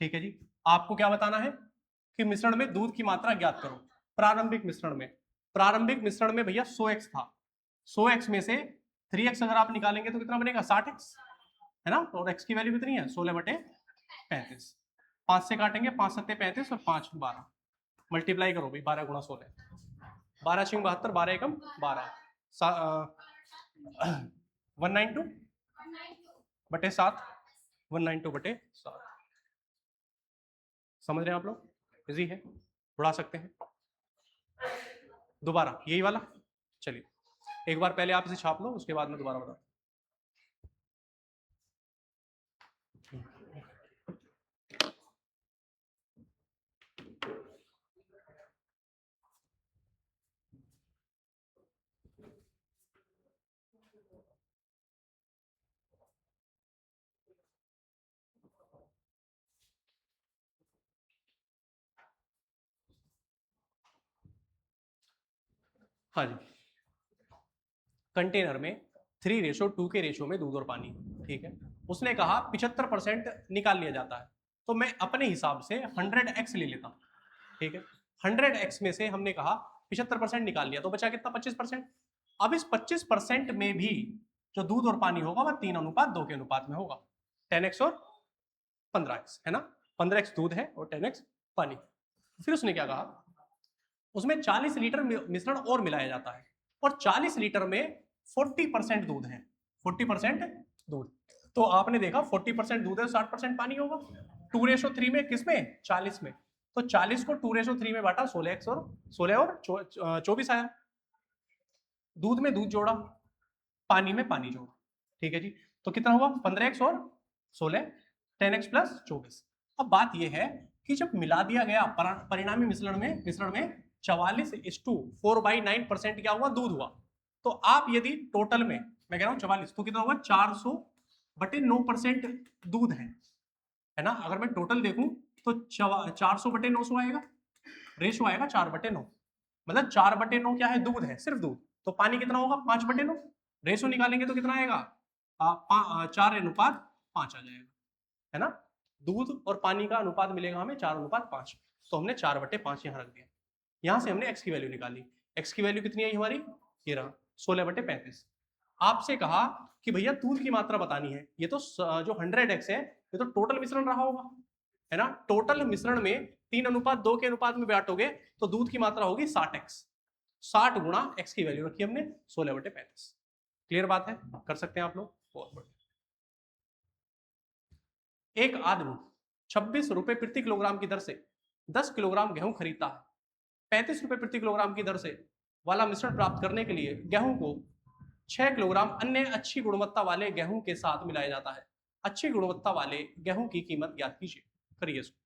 ठीक है जी। आपको क्या बताना है कि मिश्रण में दूध की मात्रा ज्ञात करो। प्रारंभिक मिश्रण में, प्रारंभिक मिश्रण में भैया 100x था। 100x में से 3x अगर आप निकालेंगे तो कितना बनेगा? 60x, है ना। और x की वैल्यू कितनी है? 16/35। 5 से काटेंगे, 5 7 35 और 5 12। मल्टीप्लाई करो भाई, 12 गुणा 16, 12 6 72, 12 एकम 12, 192 बटे 7, 192/7। समझ रहे हैं आप लोग? इजी है, उड़ा सकते हैं। दोबारा यही वाला, चलिए एक बार पहले आप इसे छाप लो, उसके बाद में दोबारा बता। हाँ जी, कंटेनर में 3:2 के रेशो में दूध और पानी, ठीक है। उसने कहा 75% निकाल लिया जाता है, तो मैं अपने हिसाब से 100x ले लेता हूँ, ठीक है। 100x में से हमने कहा 75% निकाल लिया, तो बचा कितना? 25%। अब इस 25% में भी जो दूध और पानी होगा वह 3:2 के अनुपात में होगा, 10x और 15x, है ना। 15x दूध है और 10x पानी। फिर उसने क्या कहा, उसमें 40 लीटर मिश्रण और मिलाया जाता है, और 40 लीटर में 40% दूध है, 40% दूध। तो आपने देखा 40% दूध है, 60% पानी होगा। 2:3 में, किसमें? 40 में। तो 40 को 2:3 में बांटा, 16x और 16 और 24 आया। दूध में दूध जोड़ा, पानी में पानी जोड़ा, ठीक है जी। तो कितना हुआ? 15x और 16, 10x प्लस 24। अब बात यह है कि जब मिला दिया गया परिणामी मिश्रण में 44:4/9% क्या हुआ? दूध हुआ। तो आप यदि टोटल में, मैं कह रहा हूं 44, तो कितना होगा? 400/9% दूध है ना। अगर मैं टोटल देखूं तो 400/900 आएगा, रेशो आएगा 4/9। मतलब 4/9 क्या है? दूध है, सिर्फ दूध। तो पानी कितना होगा? 5/9। रेशो निकालेंगे तो कितना आएगा? 4:5 आ जाएगा, है ना। दूध और पानी का अनुपात मिलेगा हमें 4:5। तो हमने 4/5 यहाँ रख दिया। यहां से हमने x की वैल्यू निकाली। x की वैल्यू कितनी आई हमारी? ये रहा, 16/35। आपसे कहा कि भैया दूध की मात्रा बतानी है। ये तो जो 100x है ये तो टोटल मिश्रण रहा होगा, है ना। टोटल मिश्रण में 3:2 के अनुपात में बांटोगे तो दूध की मात्रा होगी 60x। 60 गुणा x की वैल्यू रखी हमने 16/35। क्लियर बात है? कर सकते हैं आप लोग। बहुत बढ़िया। एक आदमी 26 रुपए प्रति किलोग्राम की दर से 10 किलोग्राम गेहूं खरीदता है। 35 रुपए प्रति किलोग्राम की दर से वाला मिश्रण प्राप्त करने के लिए गेहूं को 6 किलोग्राम अन्य अच्छी गुणवत्ता वाले गेहूं के साथ मिलाया जाता है। अच्छी गुणवत्ता वाले गेहूं की कीमत ज्ञात कीजिए। करिए इसको।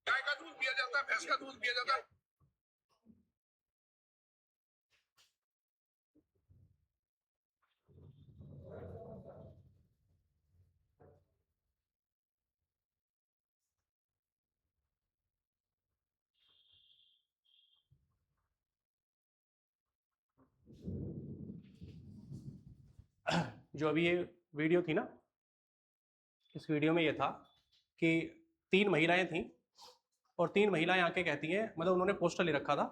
गाय का दूध पिया जाता है, भैंस का दूध पिया जाता है। जो अभी ये वीडियो थी ना, इस वीडियो में ये था कि 3 महिलाएं थीं, और 3 महिलाएं आके कहती हैं, मतलब उन्होंने पोस्टर ले रखा था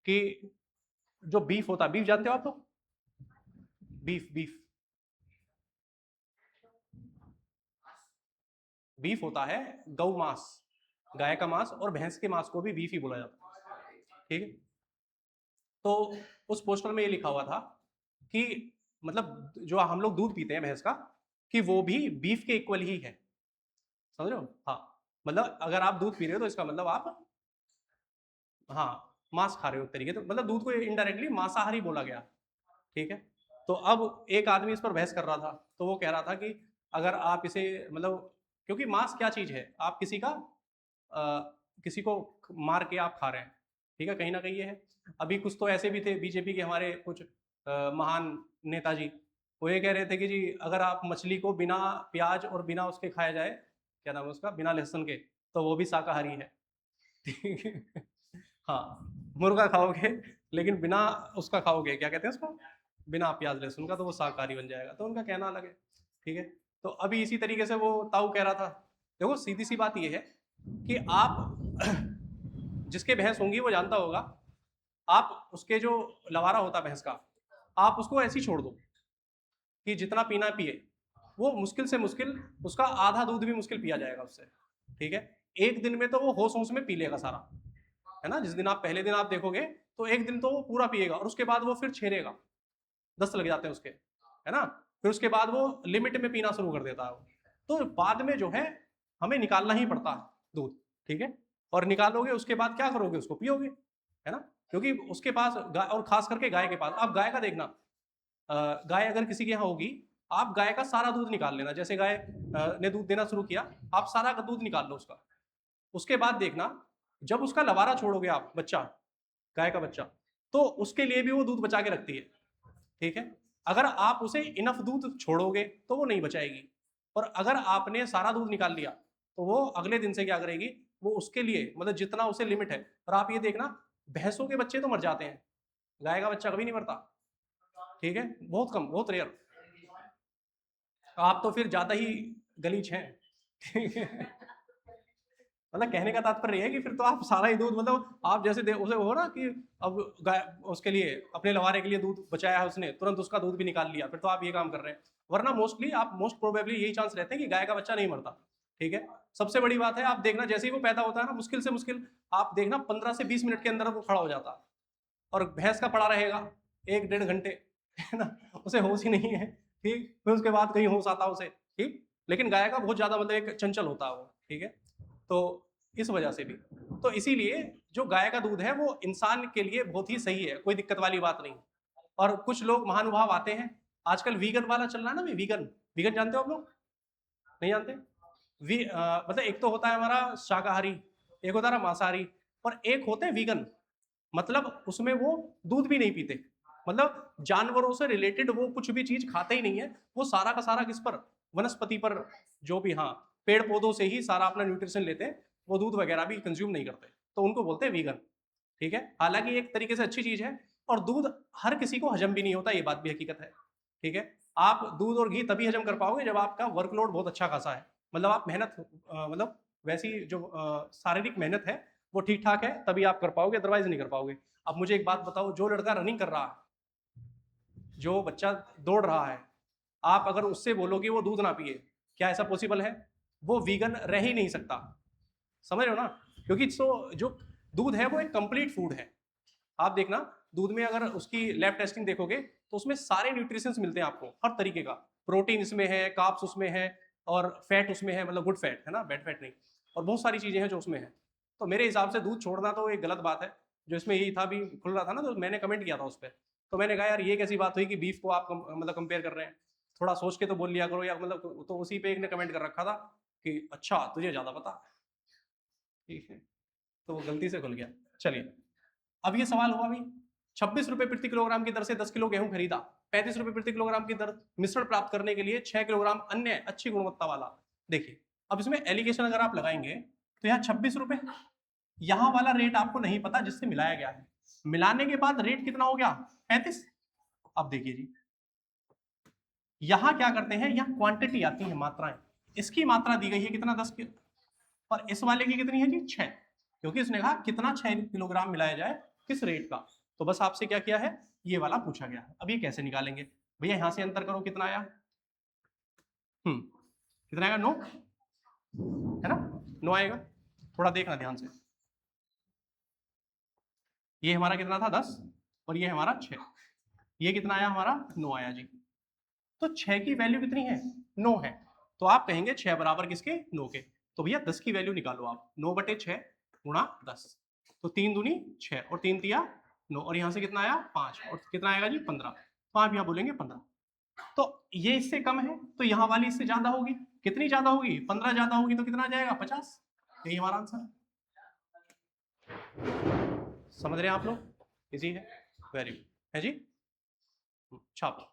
कि जो बीफ होता है, बीफ जानते हो आप लोग? बीफ बीफ बीफ होता है गौ मांस, गाय का मांस, और भैंस के मांस को भी बीफ ही बोला जाता है, ठीक है। तो उस पोस्टर में ये लिखा हुआ था कि मतलब जो हम लोग दूध पीते हैं भैंस का, कि वो भी बीफ के इक्वल ही है। समझ रहे हो? हाँ, मतलब अगर आप दूध पी रहे हो तो इसका मतलब आप, हाँ, मांस खा रहे हो एक तरीके, तो मतलब दूध को इनडायरेक्टली मांसाहारी बोला गया, ठीक है। तो अब एक आदमी इस पर बहस कर रहा था, तो वो कह रहा था कि अगर आप इसे, मतलब क्योंकि मांस क्या चीज है, आप किसी को मार के आप खा रहे हैं, ठीक है, कहीं ना कहीं ये है। अभी कुछ तो ऐसे भी थे बीजेपी के हमारे कुछ महान नेताजी, वो ये कह रहे थे कि जी अगर आप मछली को बिना प्याज और बिना उसके खाया जाए, क्या नाम है उसका, बिना लहसुन के, तो वो भी शाकाहारी है, ठीक है। हाँ, मुर्गा खाओगे लेकिन बिना उसका खाओगे, क्या कहते हैं उसको, बिना प्याज लहसुन का, तो वो शाकाहारी बन जाएगा। तो उनका कहना अलग है, ठीक है। तो अभी इसी तरीके से वो ताऊ कह रहा था, देखो सीधी सी बात ये है कि आप जिसके भैंस होंगी वो जानता होगा, आप उसके जो लवारा होता है भैंस का, आप उसको ऐसे ही छोड़ दो कि जितना पीना पिए, वो मुश्किल से मुश्किल उसका आधा दूध भी मुश्किल पिया जाएगा उससे, ठीक है। एक दिन में तो वो होश होश में पी लेगा सारा, है ना। जिस दिन आप पहले दिन आप देखोगे तो एक दिन तो वो पूरा पिएगा और उसके बाद वो फिर छेड़ेगा, 10 लग जाते हैं उसके, है ना। फिर उसके बाद वो लिमिट में पीना शुरू कर देता है वो। तो बाद में जो है हमें निकालना ही पड़ता है दूध, ठीक है। और निकालोगे उसके बाद क्या करोगे, उसको पियोगे, है ना। क्योंकि उसके पास गाय, और खास करके गाय के पास, आप गाय का देखना, गाय अगर किसी के यहाँ होगी, आप गाय का सारा दूध निकाल लेना। जैसे गाय ने दूध देना शुरू किया, आप सारा दूध निकाल लो उसका। उसके बाद देखना, जब उसका लवारा छोड़ोगे आप, बच्चा, गाय का बच्चा, तो उसके लिए भी वो दूध बचा के रखती है, ठीक है। अगर आप उसे इनफ दूध छोड़ोगे तो वो नहीं बचाएगी, और अगर आपने सारा दूध निकाल लिया तो वो अगले दिन से क्या करेगी, वो उसके लिए मतलब जितना उसे लिमिट है। और आप ये देखना, भैंसों के बच्चे तो मर जाते हैं, गाय का बच्चा कभी नहीं मरता, ठीक है, बहुत कम, बहुत रेयर। आप तो फिर ज्यादा ही गलीच हैं, ठीक है। मतलब कहने का तात्पर्य है कि फिर तो आप सारा ही दूध, मतलब आप जैसे उसे हो ना कि अब गाय उसके लिए, अपने लवारे के लिए दूध बचाया है उसने, तुरंत उसका दूध भी निकाल लिया, फिर तो आप ये काम कर रहे हैं। वरना मोस्टली आप, मोस्ट प्रोबेबली यही चांस रहते हैं कि गाय का बच्चा नहीं मरता, ठीक है। सबसे बड़ी बात है, आप देखना जैसे ही वो पैदा होता है ना, मुश्किल से मुश्किल आप देखना 15 से 20 मिनट के अंदर वो खड़ा हो जाता है, और भैंस का पड़ा रहेगा 1-1.5 घंटे, है ना, उसे होश ही नहीं है, ठीक। फिर उसके बाद कहीं होश आता है उसे, ठीक। लेकिन गाय का बहुत ज्यादा मतलब एक चंचल होता है वो, ठीक है। तो इस वजह से भी, तो इसीलिए जो गाय का दूध है वो इंसान के लिए बहुत ही सही है, कोई दिक्कत वाली बात नहीं। और कुछ लोग महानुभाव आते हैं, आजकल वीगन वाला चल रहा है ना, वीगन, वीगन जानते हो आप लोग, नहीं जानते। मतलब एक तो होता है हमारा शाकाहारी, एक होता है मांसाहारी, और एक होते हैं वीगन, मतलब उसमें वो दूध भी नहीं पीते, मतलब जानवरों से रिलेटेड वो कुछ भी चीज खाते ही नहीं है, वो सारा का सारा किस पर, वनस्पति पर, जो भी, हाँ, पेड़ पौधों से ही सारा अपना न्यूट्रिशन लेते हैं, वो दूध वगैरह भी कंज्यूम नहीं करते, तो उनको बोलते हैं वीगन, ठीक है। हालांकि एक तरीके से अच्छी चीज है, और दूध हर किसी को हजम भी नहीं होता, ये बात भी हकीकत है, ठीक है। आप दूध और घी तभी हजम कर पाओगे जब आपका वर्कलोड बहुत अच्छा खासा है, मतलब आप मेहनत, मतलब वैसी जो शारीरिक मेहनत है वो ठीक ठाक है, तभी आप कर पाओगे, अदरवाइज नहीं कर पाओगे। अब मुझे एक बात बताओ, जो लड़का रनिंग कर रहा है, जो बच्चा दौड़ रहा है, आप अगर उससे बोलो कि वो दूध ना पिए, क्या ऐसा पॉसिबल है? वो वीगन रह ही नहीं सकता, समझ रहे हो ना। क्योंकि जो दूध है वो एक कंप्लीट फूड है। आप देखना, दूध में अगर उसकी लैब टेस्टिंग देखोगे तो उसमें सारे न्यूट्रिशंस मिलते हैं आपको, हर तरीके का, प्रोटीन इसमें है, कार्ब्स उसमें है, और फैट उसमें है, मतलब गुड फैट है ना, बैड फैट नहीं, और बहुत सारी चीजें हैं जो उसमें है। तो मेरे हिसाब से दूध छोड़ना तो एक गलत बात है। जो इसमें यही था, भी खुल रहा था ना, तो मैंने कमेंट किया था उस पर, तो मैंने कहा यार ये कैसी बात हुई कि बीफ को आप मतलब कंपेयर कर रहे हैं, थोड़ा सोच के तो बोल लिया करो, या मतलब, तो उसी पे एक ने कमेंट कर रखा था कि अच्छा तुझे ज्यादा पता, ठीक है, तो वो गलती से खुल गया। चलिए, अब ये सवाल हुआ भी, 26 रुपए प्रति किलोग्राम की दर से 10 किलो गेहूं खरीदा, 35 रुपए प्रति किलोग्राम की दर मिश्रण प्राप्त करने के लिए 6 किलोग्राम अन्य अच्छी गुणवत्ता वाला। देखिए, अब इसमें एलिगेशन अगर आप लगाएंगे तो यहाँ 26 रुपए, यहाँ वाला रेट आपको नहीं पता जिससे मिलाया गया है, मिलाने के बाद रेट कितना हो गया, 35। अब देखिए जी, यहाँ क्या करते हैं, यहाँ क्वांटिटी आती है, मात्राएं, इसकी मात्रा दी गई है कितना, 10 किलो, और इस वाले की कितनी है जी, 6, क्योंकि इसने कहा कितना 6 किलोग्राम मिलाया जाए, किस रेट का। तो बस आपसे क्या किया है, ये वाला पूछा गया है। अब ये कैसे निकालेंगे भैया, यहां से अंतर करो, कितना आया, कितना आएगा, 9, है ना, 9 आएगा। थोड़ा देखना ध्यान से, ये हमारा कितना था, 10, और ये हमारा 6, ये कितना आया हमारा, 9 आया जी। तो 6 की वैल्यू कितनी है, 9 है, तो आप कहेंगे 6 बराबर किसके, 9 के। तो भैया 10 की वैल्यू निकालो आप, 9/6 गुणा 10, तो 3 दूनी 6 और 3 तिया 9, और यहां से कितना आया, 5, और कितना आएगा जी, 15, तो आप यहाँ बोलेंगे 15। तो ये इससे कम है, तो यहाँ वाली इससे ज्यादा होगी, कितनी ज्यादा होगी, 15 ज्यादा होगी, तो कितना आ जाएगा, 50। यही हमारा आंसर है। समझ रहे हैं आप लोग, इजी है, वेरी गुड है जी। छाप,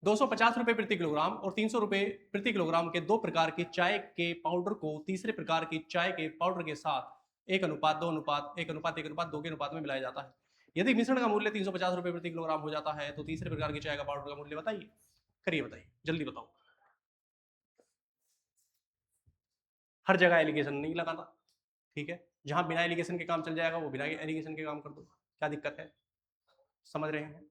250 रुपए प्रति किलोग्राम और 300 रुपए प्रति किलोग्राम के दो प्रकार के चाय के पाउडर को तीसरे प्रकार की चाय के पाउडर के साथ 1:2:1:1:2 के अनुपात में मिलाया जाता है। यदि मिश्रण का मूल्य 350 रुपए प्रति किलोग्राम हो जाता है तो तीसरे प्रकार की चाय का पाउडर का मूल्य बताइए। करिए, बताइए, जल्दी बताओ। हर जगह एलिगेशन नहीं लगाता, ठीक है। जहां बिना एलिगेशन के काम चल जाएगा वो बिना एलिगेशन के काम कर दो, क्या दिक्कत है? समझ रहे हैं?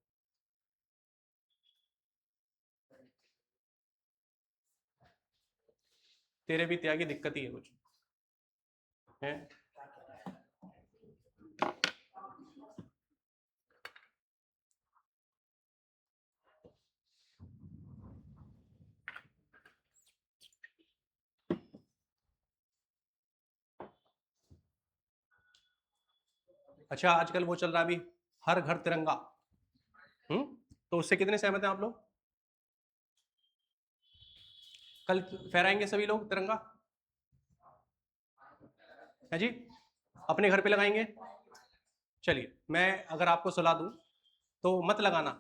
तेरे भी त्यागी दिक्कत ही है कुछ है। अच्छा, आजकल वो चल रहा है अभी, हर घर तिरंगा। तो उससे कितने सहमत हैं आप लोग? कल फहराएंगे सभी लोग तिरंगा, है जी? अपने घर पे लगाएंगे। चलिए, मैं अगर आपको सलाह दूं तो मत लगाना,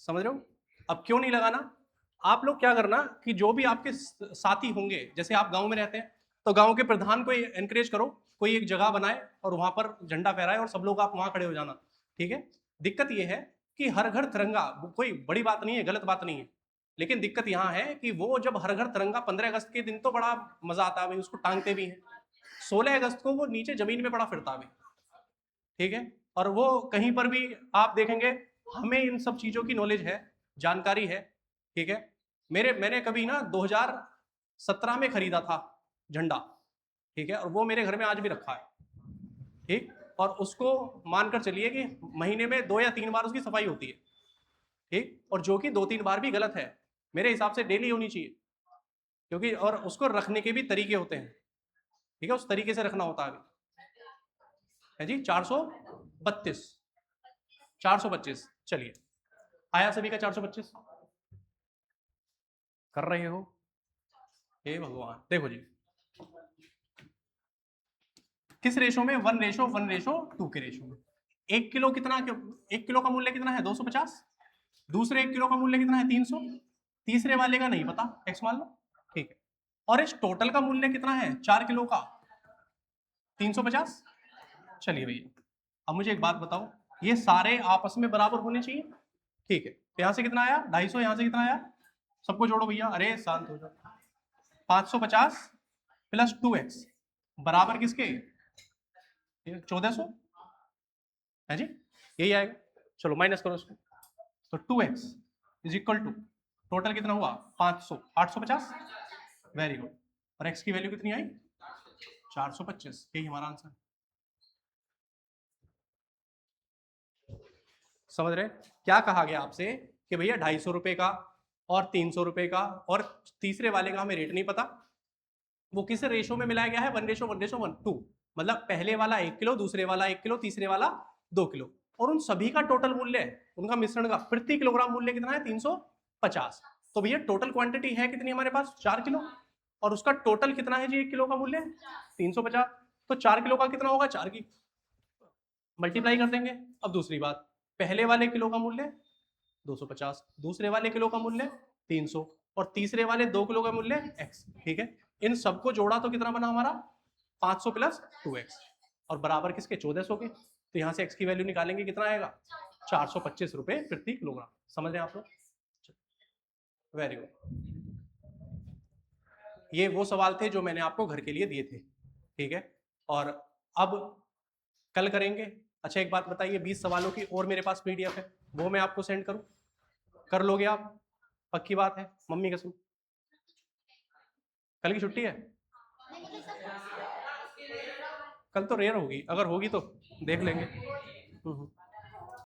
समझ रहे हो? अब क्यों नहीं लगाना? आप लोग क्या करना कि जो भी आपके साथी होंगे, जैसे आप गांव में रहते हैं तो गांव के प्रधान को एनकरेज करो, कोई एक जगह बनाए और वहां पर झंडा फहराए और सब लोग आप वहां खड़े हो जाना, ठीक है? दिक्कत यह है कि हर घर तिरंगा कोई बड़ी बात नहीं है, गलत बात नहीं है, लेकिन दिक्कत यहाँ है कि वो जब हर घर तिरंगा 15 अगस्त के दिन तो बड़ा मजा आता है भाई, उसको टांगते भी हैं, 16 अगस्त को वो नीचे जमीन में पड़ा फिरता है, ठीक है? और वो कहीं पर भी आप देखेंगे, हमें इन सब चीजों की नॉलेज है, जानकारी है, ठीक है? मैंने कभी ना 2017 में खरीदा था झंडा, ठीक है? और वो मेरे घर में आज भी रखा है, ठीक? और उसको मानकर चलिए कि महीने में 2 या 3 बार उसकी सफाई होती है, ठीक? और जो कि 2-3 बार भी गलत है, मेरे हिसाब से डेली होनी चाहिए, क्योंकि और उसको रखने के भी तरीके होते हैं, ठीक है? उस तरीके से रखना होता है जी। 432 425, चलिए, आया सभी का 425? कर रहे हो? हे भगवान, देखो जी, किस रेशो में? 1:1:2 के रेशो में। 1 किलो कितना, 1 किलो का मूल्य कितना है? 250। दूसरे 1 किलो का मूल्य कितना है? 300। तीसरे वाले का नहीं पता, एक्स मान लो, ठीक है? और इस टोटल का मूल्य कितना है 4 किलो का? 350। चलिए भैया, अब मुझे एक बात बताओ, ये सारे आपस में बराबर होने चाहिए, ठीक है? तो यहां से कितना आया? 250, यहां से कितना आया? सबको जोड़ो भैया, अरे शांत हो जाओ। 550 प्लस 2x बराबर किसके? 1400, है जी? यही आएगा। चलो माइनस करो इसको, तो 2x is equal to total कितना हुआ? 500, 850, वेरी गुड। और x की वैल्यू कितनी आई? 425, यही हमारा आंसर। समझ रहे? क्या कहा गया आपसे कि भैया 250 रुपए का और 300 रुपए का, और तीसरे वाले का हमें रेट नहीं पता, वो किस रेशो में मिलाया गया है? 1:1:2, मतलब पहले वाला 1 किलो, दूसरे वाला 1 किलो, तीसरे वाला 2 किलो, और उन सभी का टोटल मूल्य है, उनका मिश्रण का प्रति किलोग्राम मूल्य कितना है? 350। तो भैया टोटल क्वांटिटी है कितनी हमारे पास? 4 किलो, और उसका टोटल कितना है जी? 1 किलो का मूल्य 350, तो 4 किलो का कितना होगा? 4 की मल्टीप्लाई कर देंगे। अब दूसरी बात, पहले वाले किलो का मूल्य 250, दूसरे वाले किलो का मूल्य 300, और तीसरे वाले 2 किलो का मूल्य x, ठीक है? इन सबको जोड़ा तो कितना बना हमारा? 500 प्लस 2x, और बराबर किसके? 1400 के। तो यहां से x की वैल्यू निकालेंगे, कितना आएगा? 425 रुपए प्रति किलोग्राम। समझ रहे हैं आप लोग? Very good. ये वो सवाल थे जो मैंने आपको घर के लिए दिए थे, ठीक है? और अब कल करेंगे। अच्छा, एक बात बताइए, 20 सवालों की और मेरे पास पीडीएफ है, वो मैं आपको सेंड करूं? कर लोगे आप? पक्की बात है? मम्मी कसम? कल की छुट्टी है? कल तो रेयर होगी, अगर होगी तो देख लेंगे।